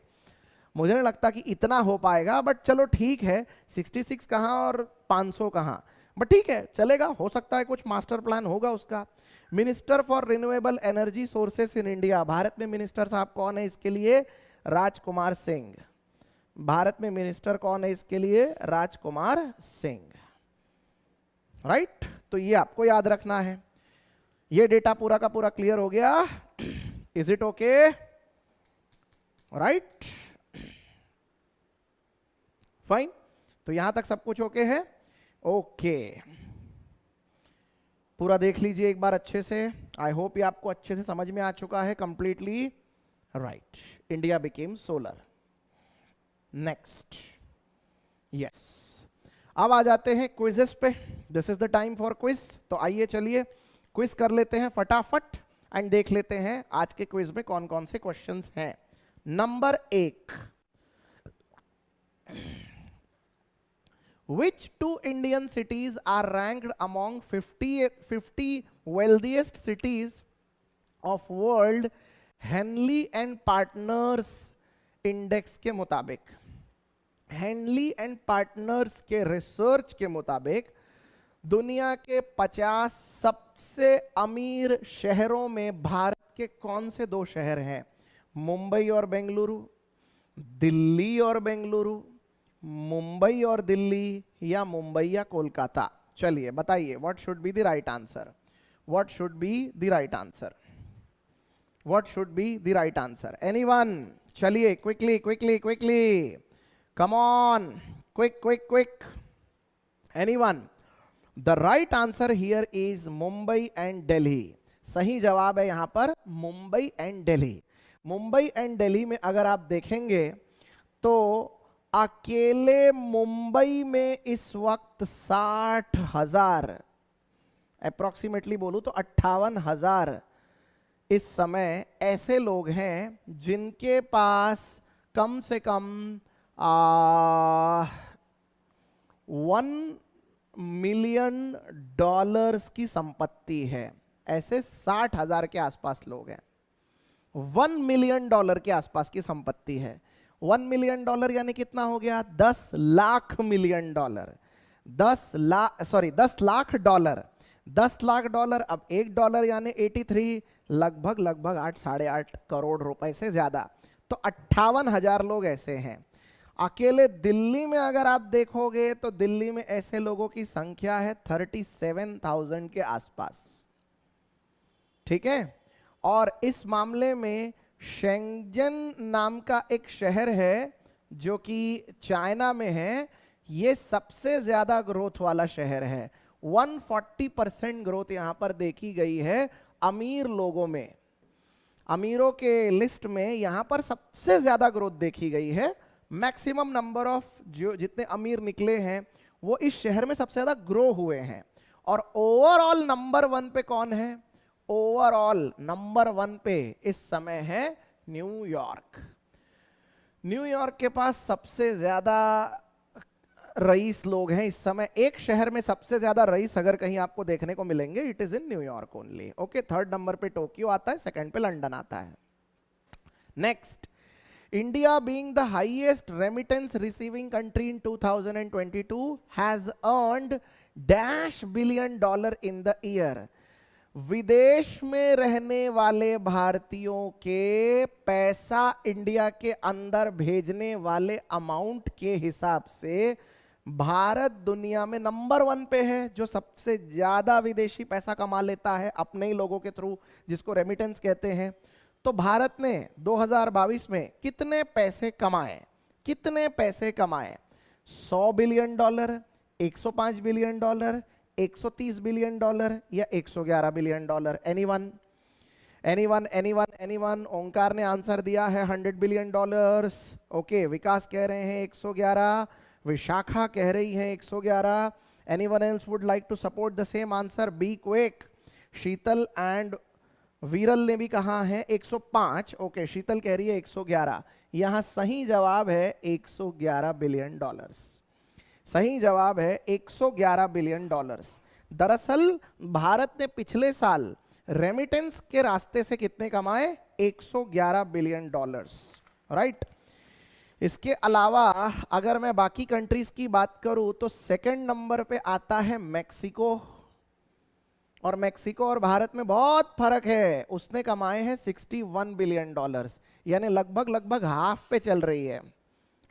मुझे नहीं लगता कि इतना हो पाएगा, बट चलो ठीक है, 66 कहाँ और 500 कहाँ, बट ठीक है, चलेगा, हो सकता है कुछ मास्टर प्लान होगा उसका। Minister for renewable energy sources in India, Bharat में मिनिस्टर साहब कौन है इसके लिए? राजकुमार सिंह। भारत में मिनिस्टर कौन है इसके लिए? राजकुमार सिंह। राइट, तो ये आपको याद रखना है। ये डेटा पूरा का पूरा क्लियर हो गया? Is it okay? Right, fine. तो यहां तक सब कुछ ओके है? ओके, पूरा देख लीजिए एक बार अच्छे से। आई होप ये आपको अच्छे से समझ में आ चुका है completely. Right, India became solar. Next, yes, अब आ जाते हैं क्विजेस पे। This is the time for quiz. तो आइए चलिए क्विज कर लेते हैं फटाफट एंड देख लेते हैं आज के क्विज में कौन कौन से क्वेश्चंस हैं। Number 1, Which two Indian cities are ranked among 50 wealthiest cities of world Henley and Partners index के मुताबिक? हेनली एंड पार्टनर्स के रिसर्च के मुताबिक दुनिया के 50 सबसे अमीर शहरों में भारत के कौन से दो शहर हैं? मुंबई और बेंगलुरु, दिल्ली और बेंगलुरु, मुंबई और दिल्ली, या मुंबई या कोलकाता? चलिए बताइए, what should be the right answer? What should be the right answer? What should be the right answer? Anyone? चलिए quickly quickly quickly, come on, quick quick quick, anyone? The right answer here is Mumbai and Delhi. सही जवाब है यहां पर Mumbai and Delhi. Mumbai and Delhi में अगर आप देखेंगे तो अकेले मुंबई में इस वक्त 60,000, अप्रोक्सीमेटली बोलूं तो 58,000 इस समय ऐसे लोग हैं जिनके पास कम से कम $1 मिलियन की संपत्ति है। ऐसे 60,000 के आसपास लोग हैं। $1 मिलियन के आसपास की संपत्ति है। $1 मिलियन यानी कितना हो गया? 10 lakh million dollar, 10 lakh dollar, 10 lakh dollar. अब $1 यानी 83, लगभग 8 साढ़े 8 करोड़ रुपए से ज्यादा। तो 58,000 लोग ऐसे हैं। अकेले दिल्ली में अगर आप देखोगे तो दिल्ली में ऐसे लोगों की संख्या है 37,000 के आसपास। ठीक है, और इस मामले में शेंगजन नाम का एक शहर है जो कि चाइना में है, ये सबसे ज्यादा ग्रोथ वाला शहर है। 140% ग्रोथ यहां पर देखी गई है अमीर लोगों में। अमीरों के लिस्ट में यहां पर सबसे ज्यादा ग्रोथ देखी गई है। मैक्सिमम नंबर ऑफ जो जितने अमीर निकले हैं वो इस शहर में सबसे ज्यादा ग्रो हुए हैं। और ओवरऑल नंबर 1 पे कौन है? ओवरऑल नंबर 1 पे इस समय है न्यूयॉर्क। न्यूयॉर्क के पास सबसे ज्यादा रईस लोग हैं इस समय। एक शहर में सबसे ज्यादा रईस अगर कहीं आपको देखने को मिलेंगे, it is in New York only. Okay, 3rd number पे टोक्यो आता है, 2nd पे लंदन आता है। Next, India being the highest remittance receiving country in 2022 has earned $1 billion in the year. विदेश में रहने वाले भारतीयों के पैसा इंडिया के अंदर भेजने वाले अमाउंट के हिसाब से भारत दुनिया में नंबर 1 पे है, जो सबसे ज्यादा विदेशी पैसा कमा लेता है अपने ही लोगों के थ्रू, जिसको रेमिटेंस कहते हैं। तो भारत ने 2022 में कितने पैसे कमाए? कितने पैसे कमाए? 100 billion dollar, 105 billion dollar, 130 billion dollar या 111 billion dollar? Anyone anyone anyone anyone? Omkar ने आंसर दिया है 100 बिलियन डॉलर्स। ओके, विकास कह रहे हैं 111, विशाखा कह रही है 111। Anyone else would like to support the same answer? Be quick. Sheetal and Viral ने भी कहा है 105। ओके, शीतल कह रही है 111। यहां सही जवाब है 111 बिलियन डॉलर्स। सही जवाब है 111 बिलियन डॉलर्स। दरअसल भारत ने पिछले साल रेमिटेंस के रास्ते से कितने कमाए? 111 बिलियन डॉलर्स, राइट। इसके अलावा अगर मैं बाकी कंट्रीज की बात करूं तो सेकंड नंबर पे आता है मैक्सिको, और मैक्सिको और भारत में बहुत फर्क है। उसने कमाए हैं 61 बिलियन डॉलर्स, यानी लगभग हाफ पे चल रही है,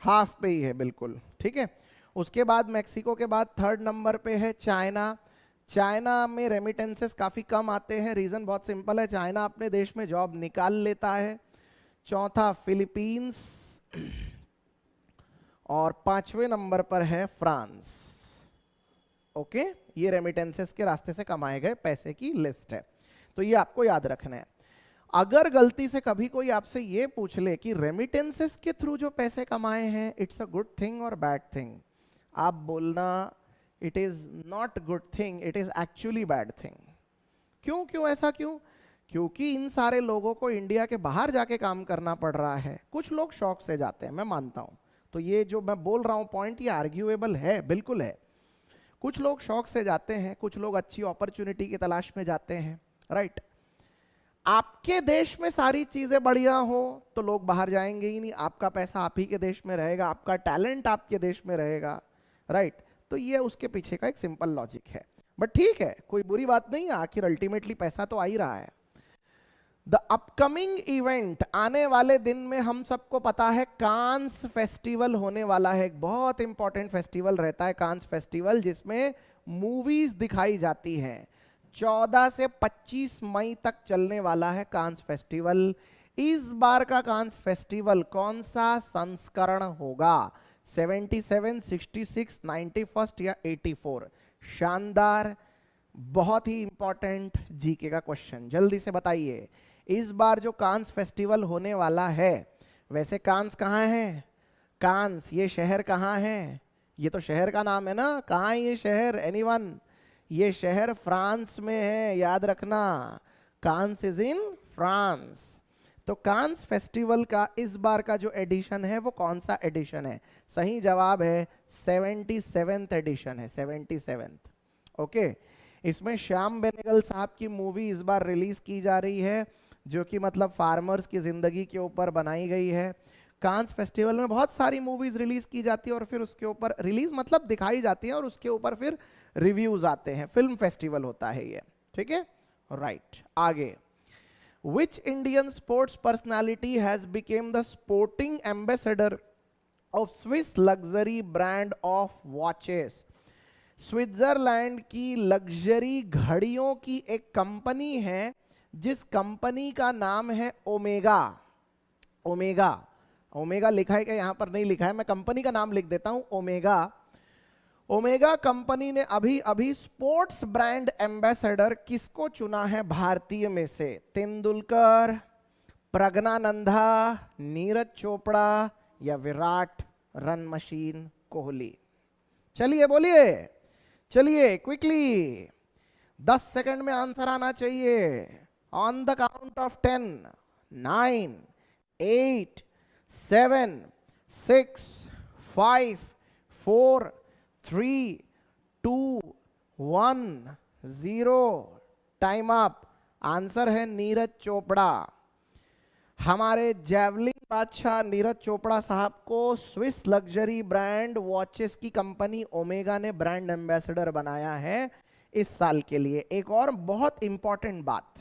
हाफ पे ही है बिल्कुल, ठीक है। उसके बाद मैक्सिको के बाद थर्ड नंबर पे है चाइना। चाइना में रेमिटेंसेस काफी कम आते हैं, रीजन बहुत सिंपल है, चाइना अपने देश में जॉब निकाल लेता है। चौथा फिलीपींस, और 5वें नंबर पर है फ्रांस। ओके, ये रेमिटेंसेस के रास्ते से कमाए गए पैसे की लिस्ट है, तो ये आपको याद रखना है। अगर गलती से कभी कोई आपसे ये पूछ ले कि रेमिटेंसेस के थ्रू जो पैसे कमाए हैं इट्स अ गुड थिंग और बैड थिंग, आप बोलना it is not good thing, it is actually bad thing. क्यों? क्यों ऐसा क्यों? क्योंकि इन सारे लोगों को इंडिया के बाहर जाके काम करना पड़ रहा है। कुछ लोग शौक से जाते हैं, मैं मानता हूं, तो ये जो मैं बोल रहा हूं पॉइंट ये आर्ग्यूएबल है, बिल्कुल है। कुछ लोग शौक से जाते हैं, कुछ लोग अच्छी अपॉर्चुनिटी की तलाश में जाते हैं, राइट। आपके देश में सारी चीजें बढ़िया हो तो लोग बाहर जाएंगे ही नहीं, आपका पैसा आप ही के देश में रहेगा, आपका टैलेंट आपके देश में रहेगा, राइट। तो ये उसके पीछे का एक सिंपल लॉजिक है, बट ठीक है, कोई बुरी बात नहीं है, आखिर अल्टीमेटली पैसा तो आ ही रहा है। द अपकमिंग इवेंट, आने वाले दिन में हम सबको पता है कांस फेस्टिवल होने वाला है। एक बहुत इंपॉर्टेंट फेस्टिवल रहता है कांस फेस्टिवल, जिसमें मूवीज दिखाई जाती हैं। 14 से 25 मई तक चलने वाला है कांस फेस्टिवल। इस बार का कांस फेस्टिवल कौन सा संस्करण होगा? 77, 66, 91 या 84? शानदार, बहुत ही इंपॉर्टेंट जीके का क्वेश्चन, जल्दी से बताइए। इस बार जो कांस फेस्टिवल होने वाला है, वैसे कांस कहाँ है? कांस ये शहर कहाँ है? ये तो शहर का नाम है ना, कहाँ है ये शहर? एनीवन? ये शहर फ्रांस में है, याद रखना, कांस इज इन फ्रांस। तो कांस फेस्टिवल का इस बार का जो एडिशन है वो कौन सा एडिशन है? सही जवाब है 77th एडिशन है, 77th। ओके, इसमें श्याम बेनेगल साहब की मूवी इस बार रिलीज की जा रही है, जो कि मतलब फार्मर्स की जिंदगी के ऊपर बनाई गई है। कांस फेस्टिवल में बहुत सारी मूवीज रिलीज की जाती है और फिर उसके ऊपर रिलीज मतलब दिखाई जाती है और उसके ऊपर फिर रिव्यूज आते हैं। फिल्म फेस्टिवल होता है ये, ठीक है, राइट। आगे, which Indian sports personality has became the sporting ambassador of Swiss luxury brand of watches? Switzerland की लग्जरी घड़ियों की एक कंपनी है जिस कंपनी का नाम है ओमेगा। ओमेगा, ओमेगा लिखा है क्या? यहां पर नहीं लिखा है, मैं कंपनी का नाम लिख देता हूं, ओमेगा। ओमेगा कंपनी ने अभी अभी स्पोर्ट्स ब्रांड एम्बेसडर किसको चुना है भारतीय में से? तेंदुलकर, प्रज्ञानंदा, नीरज चोपड़ा या विराट रन मशीन कोहली? चलिए बोलिए, चलिए क्विकली, 10 सेकंड में आंसर आना चाहिए। On the count of 10, 9, 8, 7, 6, 5, 4, 3, 2, 1, 0। Time up. Answer है नीरज चोपड़ा। हमारे जेवलिन बादशाह नीरज चोपड़ा साहब को स्विस लग्जरी ब्रांड वॉचेस की कंपनी ओमेगा ने ब्रांड एम्बेसडर बनाया है। इस साल के लिए। एक और बहुत इंपॉर्टेंट बात,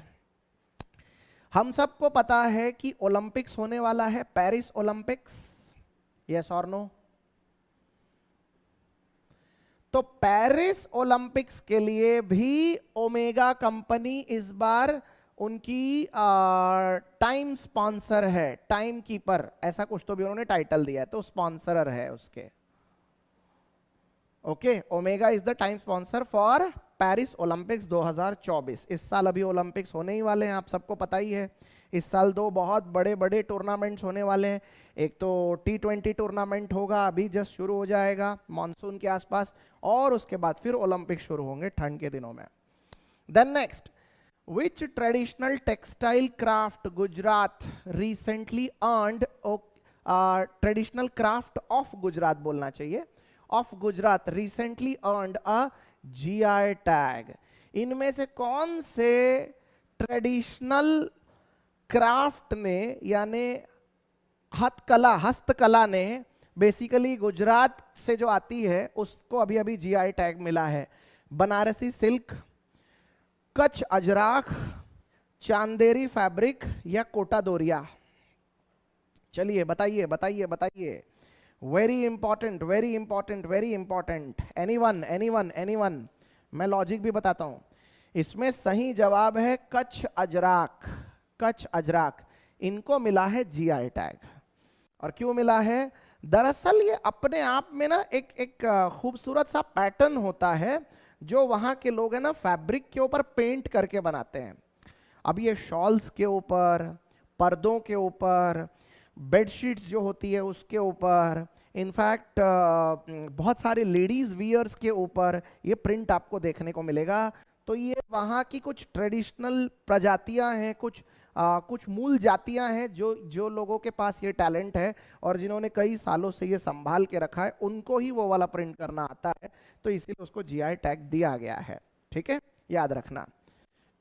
हम सबको पता है कि ओलंपिक्स होने वाला है, पेरिस ओलंपिक्स, यस और नो? तो पेरिस ओलंपिक्स के लिए भी ओमेगा कंपनी इस बार उनकी टाइम स्पॉन्सर है, टाइम कीपर, ऐसा कुछ तो भी उन्होंने टाइटल दिया है, तो स्पॉन्सरर है उसके। Okay, omega is the time sponsor for Paris Olympics 2024। इस साल अभी ओलंपिक्स होने ही वाले हैं, आप सबको पता ही है। इस साल दो बहुत बड़े बड़े टूर्नामेंट्स होने वाले हैं। एक तो T20 टूर्नामेंट होगा, अभी जस्ट शुरू हो जाएगा मॉनसून के आसपास, और उसके बाद फिर ओलंपिक शुरू होंगे ठंड के दिनों में। Then next, which traditional textile craft Gujarat recently earned, traditional craft of Gujarat बोलना चाहिए, of Gujarat recently earned a GI tag। इनमें से कौन से ट्रेडिशनल क्राफ्ट ने, यानी हस्तकला ने बेसिकली गुजरात से जो आती है उसको अभी अभी GI टैग मिला है? बनारसी सिल्क, कच्छ अजराख, चांदेरी फैब्रिक या कोटा दोरिया? चलिए बताइए बताइए बताइए। Very important very important very important. Anyone anyone anyone? मैं लॉजिक भी बताता हूं। इसमें सही जवाब है कच्छ अजराख। कच्छ अजराख इनको मिला है GI टैग। और क्यों मिला है? दरअसल ये अपने आप में ना एक खूबसूरत सा पैटर्न होता है जो वहाँ के लोग हैं ना फैब्रिक के ऊपर पेंट करके बनाते हैं। अब ये शॉल्स के ऊपर, पर्दों के ऊपर, बेडशीट्स जो होती है उसके ऊपर, इनफैक्ट बहुत सारे लेडीज वियर्स के ऊपर ये प्रिंट आपको देखने को मिलेगा। तो ये वहाँ की कुछ ट्रेडिशनल प्रजातियाँ हैं, कुछ मूल जातियां हैं जो लोगों के पास ये टैलेंट है और जिन्होंने कई सालों से ये संभाल के रखा है, उनको ही वो वाला प्रिंट करना आता है, तो इसीलिए उसको GI टैग दिया गया है। ठीक है, याद रखना,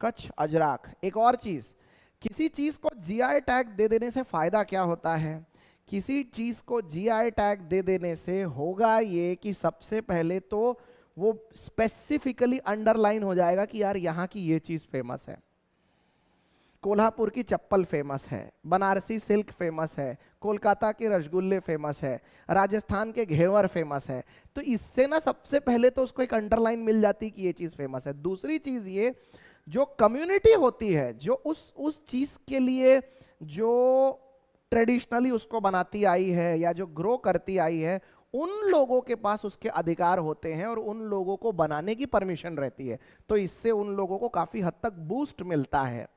कच्छ अजराख। एक और चीज, किसी चीज को GI टैग दे देने से फायदा क्या होता है? किसी चीज को GI टैग दे देने से होगा ये कि सबसे पहले तो वो स्पेसिफिकली अंडरलाइन हो जाएगा कि यार यहाँ की ये चीज फेमस है, कोल्हापुर की चप्पल फेमस है, बनारसी सिल्क फेमस है, कोलकाता के रसगुल्ले फेमस है, राजस्थान के घेवर फेमस है। तो इससे ना सबसे पहले तो उसको एक अंडरलाइन मिल जाती कि ये चीज़ फेमस है। दूसरी चीज़ ये, जो कम्युनिटी होती है जो उस चीज़ के लिए जो ट्रेडिशनली उसको बनाती आई है या जो ग्रो करती आई है, उन लोगों के पास उसके अधिकार होते हैं और उन लोगों को बनाने की परमिशन रहती है। तो इससे उन लोगों को काफ़ी हद तक बूस्ट मिलता है,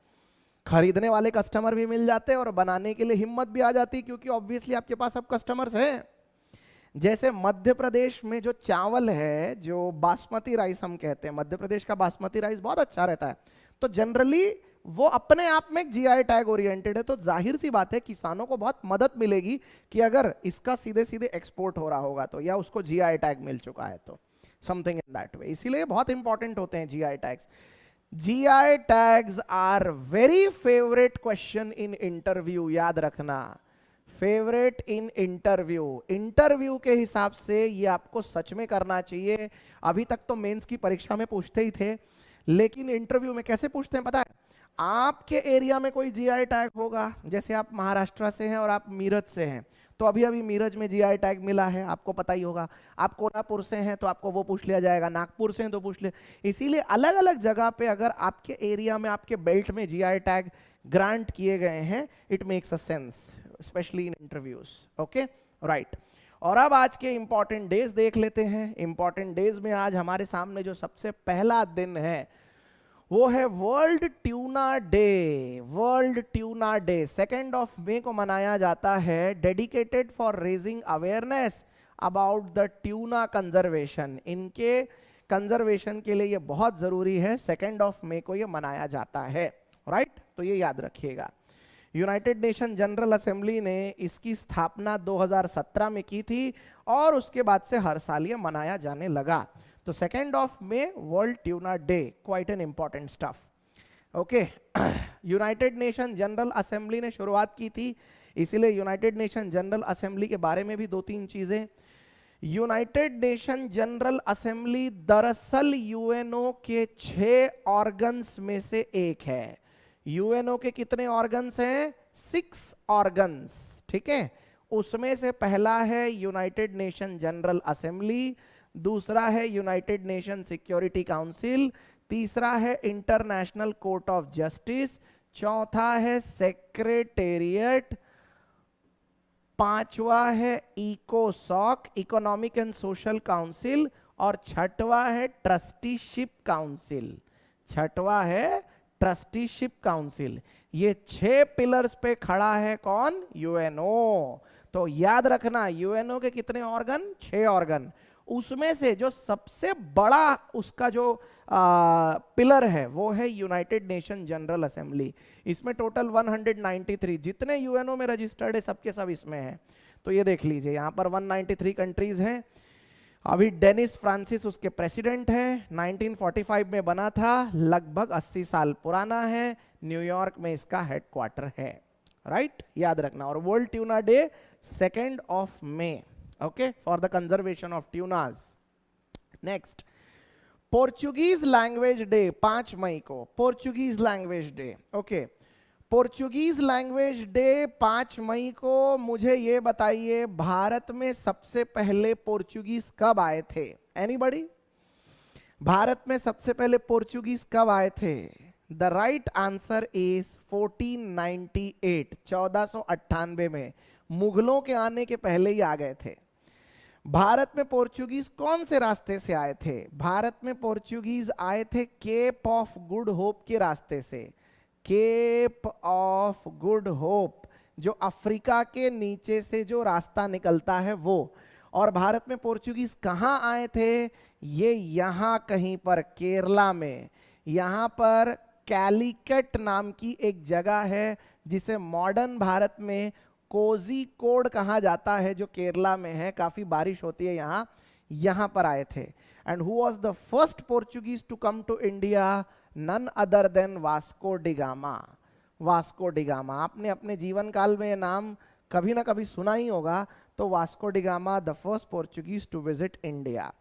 खरीदने वाले कस्टमर भी मिल जाते हैं और बनाने के लिए हिम्मत भी आ जाती है, क्योंकि ऑब्वियसली आपके पास अब कस्टमर्स हैं। जैसे मध्य प्रदेश में जो चावल है, जो बासमती राइस हम कहते हैं, मध्य प्रदेश का बासमती राइस बहुत अच्छा रहता है, तो जनरली वो अपने आप में एक GI टैग ओरिएंटेड है। तो जाहिर सी बात है किसानों को बहुत मदद मिलेगी कि अगर इसका सीधे सीधे एक्सपोर्ट हो रहा होगा तो, या उसको GI टैग मिल चुका है तो, समथिंग इन दैट वे। इसीलिए बहुत इंपॉर्टेंट होते हैं GI tags. GI tags are very favorite question in interview, याद रखना, फेवरेट इन इंटरव्यू। इंटरव्यू के हिसाब से ये आपको सच में करना चाहिए। अभी तक तो मेंस की परीक्षा में पूछते ही थे, लेकिन इंटरव्यू में कैसे पूछते हैं पता है? आपके एरिया में कोई GI टैग होगा, जैसे आप महाराष्ट्र से हैं और आप मीरठ से हैं, तो अभी अभी मीरठ में GI टैग मिला है, आपको पता ही होगा। आप कोल्हापुर से हैं तो आपको वो पूछ लिया जाएगा, नागपुर से हैं तो पूछ लिया। इसीलिए अलग अलग जगह पे अगर आपके एरिया में, आपके बेल्ट में GI टैग ग्रांट किए गए हैं, it makes a sense, specially in interviews. Okay, right. और अब आज के इंपॉर्टेंट डेज देख लेते हैं। इंपॉर्टेंट डेज में आज हमारे सामने जो सबसे पहला दिन है वो है world tuna day. World tuna day 2 मई को मनाया जाता है, dedicated for raising awareness about the tuna conservation. इनके कंजर्वेशन के लिए ये बहुत जरूरी है, 2 मई को ये मनाया जाता है, राइट? तो ये याद रखिएगा। यूनाइटेड नेशन जनरल असेंबली ने इसकी स्थापना 2017 में की थी और उसके बाद से हर साल ये मनाया जाने लगा। तो 2 मई world tuna day, quite an important stuff. Okay, United Nation General Assembly ने शुरुआत की थी, इसीलिए यूनाइटेड नेशन जनरल असेंबली के बारे में भी 2-3 चीजें। यूनाइटेड नेशन जनरल असेंबली दरअसल यूएनओ के 6 ऑर्गन्स में से एक है। यूएनओ के कितने ऑर्गन्स हैं? 6 ऑर्गन्स, ठीक है। उसमें से पहला है यूनाइटेड नेशन जनरल असेंबली, दूसरा है यूनाइटेड नेशन सिक्योरिटी काउंसिल, तीसरा है इंटरनेशनल कोर्ट ऑफ जस्टिस, चौथा है सेक्रेटेरिएट, पांचवा है इकोसॉक इकोनॉमिक एंड सोशल काउंसिल, और छठवा है ट्रस्टीशिप काउंसिल। छठवा है ट्रस्टीशिप काउंसिल। ये 6 पिलर्स पे खड़ा है कौन? यूएनओ। तो याद रखना यूएनओ के कितने ऑर्गन? 6 ऑर्गन। उसमें से जो सबसे बड़ा उसका जो पिलर है वो है यूनाइटेड नेशन जनरल असेंबली। इसमें टोटल 193 जितने यूएनओ में रजिस्टर्ड है सबके सब इसमें है। तो ये देख लीजिए यहाँ पर 193 कंट्रीज हैं। अभी डेनिस फ्रांसिस उसके प्रेसिडेंट हैं। 1945 में बना था, लगभग 80 साल पुराना है। न्यूयॉर्क में इसका हेडक्वार्टर है, राइट, याद रखना। और वर्ल्ड ट्यूना डे 2 मई, okay, for the conservation of tunas. Next, Portuguese language day 5 मई को, Portuguese language day, okay. Portuguese language day 5 मई को। मुझे ये बताइए भारत में सबसे पहले पोर्चुगीज कब आए थे? एनीबॉडी? भारत में सबसे पहले पोर्चुगीज कब आए थे? द राइट आंसर इज 1498, 1498 में। मुगलों के आने के पहले ही आ गए थे। भारत में पोर्चुगीज कौन से रास्ते से आए थे? भारत में पोर्चुगीज आए थे केप ऑफ गुड होप के रास्ते से। केप ऑफ गुड होप, जो अफ्रीका के नीचे से जो रास्ता निकलता है वो। और भारत में पोर्चुगीज कहाँ आए थे? ये यहाँ कहीं पर केरला में, यहाँ पर कैलिकट नाम की एक जगह है जिसे मॉडर्न भारत में कोझिकोड कहा जाता है, जो केरला में है। काफी बारिश होती है यहाँ, यहाँ पर आए थे। And who was the first Portuguese to come to India? None other than Vasco da Gama. Vasco da Gama, आपने अपने जीवन काल में ये नाम कभी ना कभी सुना ही होगा। तो Vasco da Gama the first Portuguese to visit India.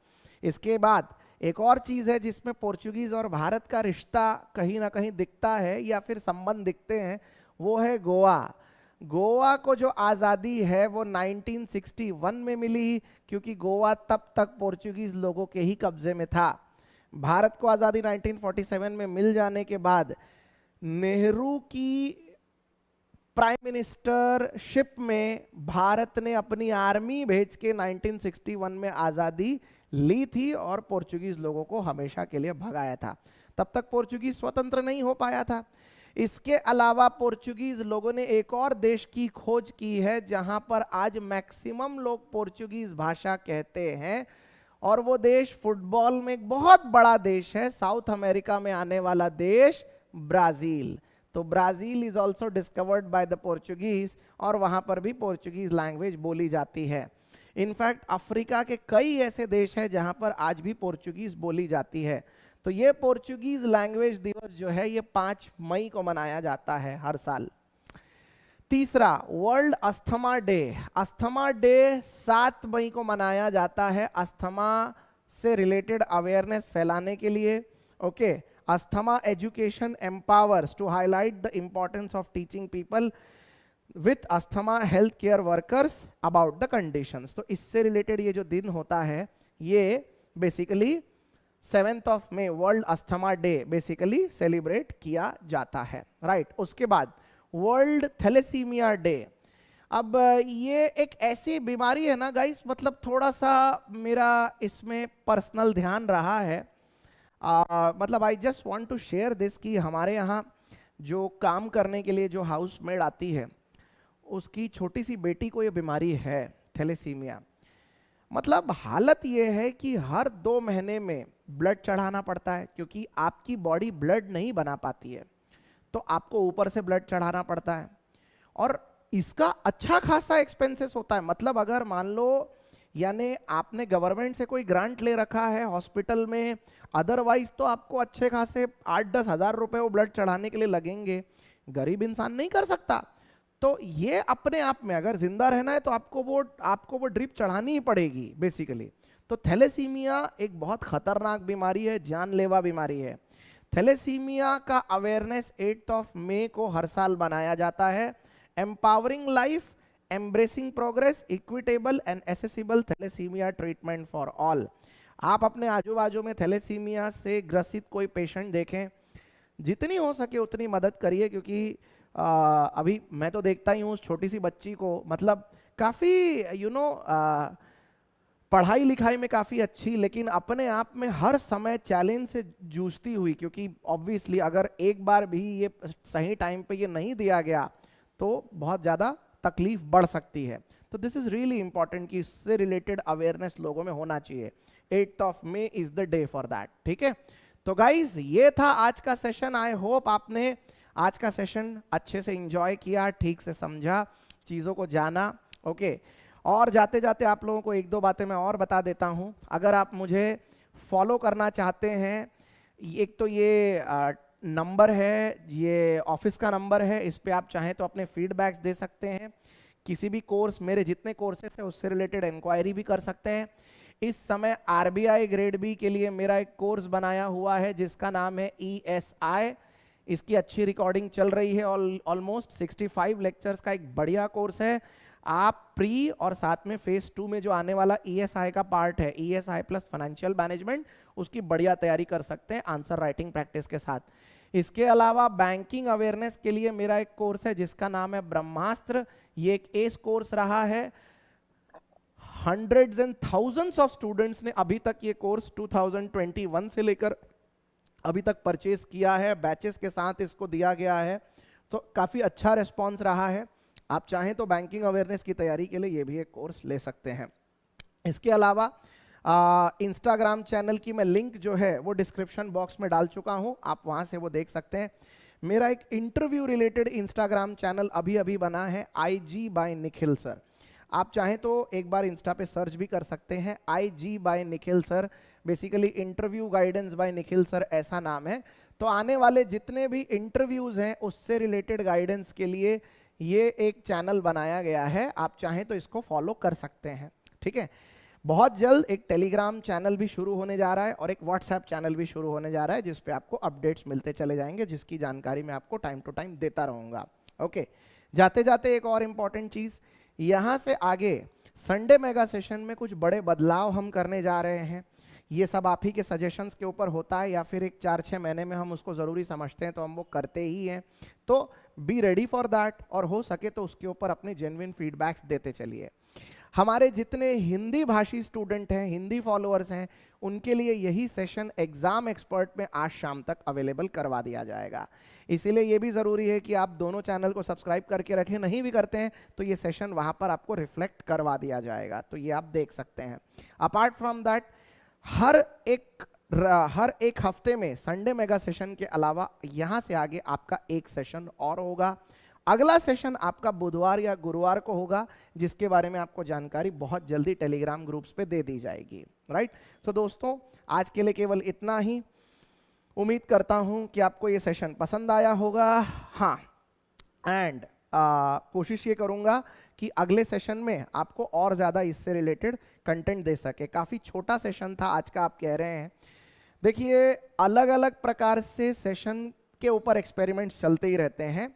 इसके बाद एक और चीज है जिसमें पोर्चुगीज और भारत का रिश्ता कहीं ना कहीं दिखता है या फिर संबंध दिखते हैं, वो है गोवा। गोवा को जो आज़ादी है वो 1961 में मिली, क्योंकि गोवा तब तक पोर्चुगीज लोगों के ही कब्जे में था। भारत को आज़ादी 1947 में मिल जाने के बाद नेहरू की प्राइम मिनिस्टरशिप में भारत ने अपनी आर्मी भेज के 1961 में आज़ादी ली थी और पोर्चुगीज लोगों को हमेशा के लिए भगाया था। तब तक पोर्चुगीज स्वतंत्र नहीं हो पाया था। इसके अलावा पोर्चुगीज लोगों ने एक और देश की खोज की है जहां पर आज मैक्सिमम लोग पोर्चुगीज भाषा कहते हैं, और वो देश फुटबॉल में एक बहुत बड़ा देश है, साउथ अमेरिका में आने वाला देश ब्राजील। तो Brazil is also discovered by the Portuguese, और वहां पर भी पोर्चुगीज लैंग्वेज बोली जाती है। इनफैक्ट अफ्रीका के कई ऐसे देश हैं जहां पर आज भी पोर्चुगीज बोली जाती है। तो ये पोर्चुगीज लैंग्वेज दिवस जो है ये 5 मई को मनाया जाता है हर साल। तीसरा, world asthma day. Asthma day 7 मई को मनाया जाता है, अस्थमा से रिलेटेड अवेयरनेस फैलाने के लिए, okay. Asthma education empowers to highlight the importance of teaching people with asthma health care workers about the conditions. तो इससे रिलेटेड ये जो दिन होता है ये बेसिकली 7 मई world asthma day basically celebrate किया जाता है, राइट। उसके बाद वर्ल्ड थैलेसीमिया डे। अब ये एक ऐसी बीमारी है ना गाइस, मतलब थोड़ा सा मेरा इसमें पर्सनल ध्यान रहा है। मतलब I just want to share this कि हमारे यहाँ जो काम करने के लिए जो हाउसमेड आती है उसकी छोटी सी बेटी को ये बीमारी है, थैलेसीमिया। मतलब हालत ये है कि हर 2 महीने में ब्लड चढ़ाना पड़ता है, क्योंकि आपकी बॉडी ब्लड नहीं बना पाती है, तो आपको ऊपर से ब्लड चढ़ाना पड़ता है। और इसका अच्छा खासा एक्सपेंसेस होता है। मतलब अगर मान लो यानी आपने गवर्नमेंट से कोई ग्रांट ले रखा है हॉस्पिटल में, अदरवाइज तो आपको अच्छे खासे 8-10 हज़ार रुपए वो ब्लड चढ़ाने के लिए लगेंगे। गरीब इंसान नहीं कर सकता। तो ये अपने आप में अगर जिंदा रहना है तो आपको वो ड्रिप चढ़ानी ही पड़ेगी बेसिकली। तो थैलेसीमिया एक बहुत खतरनाक बीमारी है, जानलेवा बीमारी है। थैलेसीमिया का अवेयरनेस 8 मई को हर साल बनाया जाता है। Empowering life, embracing progress, equitable and accessible thalassemia treatment for all. आप अपने आजू बाजू में थैलेसीमिया से ग्रसित कोई पेशेंट देखें, जितनी हो सके उतनी मदद करिए, क्योंकि अभी मैं तो देखता ही हूँ उस छोटी सी बच्ची को, मतलब काफ़ी पढ़ाई लिखाई में काफ़ी अच्छी, लेकिन अपने आप में हर समय चैलेंज से जूझती हुई, क्योंकि ऑब्वियसली अगर एक बार भी ये सही टाइम पे ये नहीं दिया गया तो बहुत ज़्यादा तकलीफ बढ़ सकती है। तो दिस इज़ रियली इंपॉर्टेंट कि इससे रिलेटेड अवेयरनेस लोगों में होना चाहिए। 8 मई is the day for that. ठीक है, तो गाइज ये था आज का सेशन। आई होप आपने आज का सेशन अच्छे से एंजॉय किया, ठीक से समझा, चीज़ों को जाना। ओके, और जाते जाते आप लोगों को एक दो बातें मैं और बता देता हूं। अगर आप मुझे फॉलो करना चाहते हैं, एक तो ये नंबर है, ये ऑफिस का नंबर है, इस पे आप चाहें तो अपने फीडबैक्स दे सकते हैं। किसी भी कोर्स, मेरे जितने कोर्सेस हैं उससे रिलेटेड इंक्वायरी भी कर सकते हैं। इस समय आरबीआई ग्रेड बी के लिए मेरा एक कोर्स बनाया हुआ है जिसका नाम है ESI। इसकी अच्छी रिकॉर्डिंग चल रही है, ऑलमोस्ट 65 लेक्चर्स का एक बढ़िया कोर्स है। आप प्री और साथ में फेज 2 में जो आने वाला ESI का पार्ट है, ESI प्लस फाइनेंशियल मैनेजमेंट, उसकी बढ़िया तैयारी कर सकते हैं आंसर राइटिंग प्रैक्टिस के साथ। इसके अलावा बैंकिंग अवेयरनेस के लिए मेरा एक कोर्स है जिसका नाम है ब्रह्मास्त्र। ये एक एस कोर्स रहा है। Hundreds and thousands of students ने अभी तक ये कोर्स 2021 से लेकर अभी तक परचेज किया है, बैचेस के साथ इसको दिया गया है, तो काफ़ी अच्छा रिस्पॉन्स रहा है। आप चाहें तो बैंकिंग अवेयरनेस की तैयारी के लिए ये भी एक कोर्स ले सकते हैं। इसके अलावा इंस्टाग्राम चैनल की मैं लिंक जो है वो डिस्क्रिप्शन बॉक्स में डाल चुका हूं, आप वहां से वो देख सकते हैं। मेरा एक इंटरव्यू रिलेटेड इंस्टाग्राम चैनल अभी अभी बना है, IG बाय निखिल सर। आप चाहें तो एक बार इंस्टा पे सर्च भी कर सकते हैं, IG by Nikhil sir. Basically interview guidance by Nikhil sir ऐसा नाम है। तो आने वाले जितने भी इंटरव्यूज हैं उससे रिलेटेड गाइडेंस के लिए ये एक चैनल बनाया गया है, आप चाहें तो इसको फॉलो कर सकते हैं। ठीक है, बहुत जल्द एक टेलीग्राम चैनल भी शुरू होने जा रहा है और एक व्हाट्सएप चैनल भी शुरू होने जा रहा है, जिस पे आपको अपडेट्स मिलते चले जाएंगे, जिसकी जानकारी मैं आपको टाइम टू टाइम देता रहूँगा। ओके, जाते जाते एक और इम्पॉर्टेंट चीज़, यहाँ से आगे संडे मेगा सेशन में कुछ बड़े बदलाव हम करने जा रहे हैं। ये सब आप ही के सजेशंस के ऊपर होता है, या फिर एक 4-6 महीने में हम उसको ज़रूरी समझते हैं तो हम वो करते ही हैं। तो बी रेडी फॉर दैट, और हो सके तो उसके ऊपर अपने जेन्युइन फीडबैक्स देते चलिए। हमारे जितने हिंदी भाषी स्टूडेंट हैं, हिंदी फॉलोअर्स हैं, उनके लिए यही सेशन एग्जाम एक्सपर्ट में आज शाम तक अवेलेबल करवा दिया जाएगा। इसीलिए ये भी ज़रूरी है कि आप दोनों चैनल को सब्सक्राइब करके रखें, नहीं भी करते हैं तो ये सेशन वहाँ पर आपको रिफ्लेक्ट करवा दिया जाएगा, तो ये आप देख सकते हैं। अपार्ट फ्रॉम दैट, हर एक हफ्ते में संडे मेगा सेशन के अलावा यहाँ से आगे आपका एक सेशन और होगा। अगला सेशन आपका बुधवार या गुरुवार को होगा, जिसके बारे में आपको जानकारी बहुत जल्दी टेलीग्राम ग्रुप्स पे दे दी जाएगी। राइट, तो दोस्तों आज के लिए केवल इतना ही। उम्मीद करता हूं कि आपको ये सेशन पसंद आया होगा। हाँ, एंड कोशिश ये करूंगा कि अगले सेशन में आपको और ज़्यादा इससे रिलेटेड कंटेंट दे सके। काफ़ी छोटा सेशन था आज का, आप कह रहे हैं। देखिए, अलग अलग प्रकार से सेशन के ऊपर एक्सपेरिमेंट्स चलते ही रहते हैं,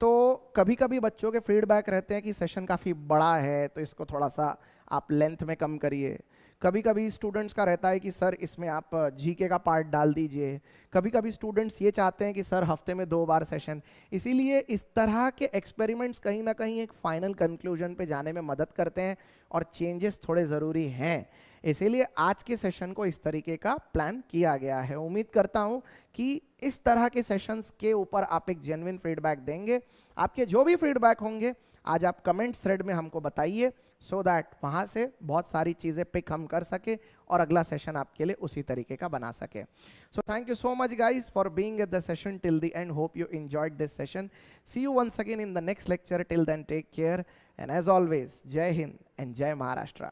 तो कभी कभी बच्चों के फीडबैक रहते हैं कि सेशन काफ़ी बड़ा है तो इसको थोड़ा सा आप लेंथ में कम करिए। कभी कभी स्टूडेंट्स का रहता है कि सर इसमें आप जीके का पार्ट डाल दीजिए। कभी कभी स्टूडेंट्स ये चाहते हैं कि सर हफ्ते में 2 बार सेशन। इसीलिए इस तरह के एक्सपेरिमेंट्स कहीं ना कहीं एक फाइनल कंक्लूजन पे जाने में मदद करते हैं और चेंजेस थोड़े ज़रूरी हैं। इसीलिए आज के सेशन को इस तरीके का प्लान किया गया है। उम्मीद करता हूं कि इस तरह के सेशंस के ऊपर आप एक जेन्युइन फीडबैक देंगे। आपके जो भी फीडबैक होंगे आज आप कमेंट थ्रेड में हमको बताइए, सो दैट वहाँ से बहुत सारी चीज़ें पिक हम कर सके और अगला सेशन आपके लिए उसी तरीके का बना सके। So thank you so much guys for being at the session till the end. Hope you enjoyed this session. See you once again in the next lecture. Till then take care and as always, जय Hind and जय महाराष्ट्र।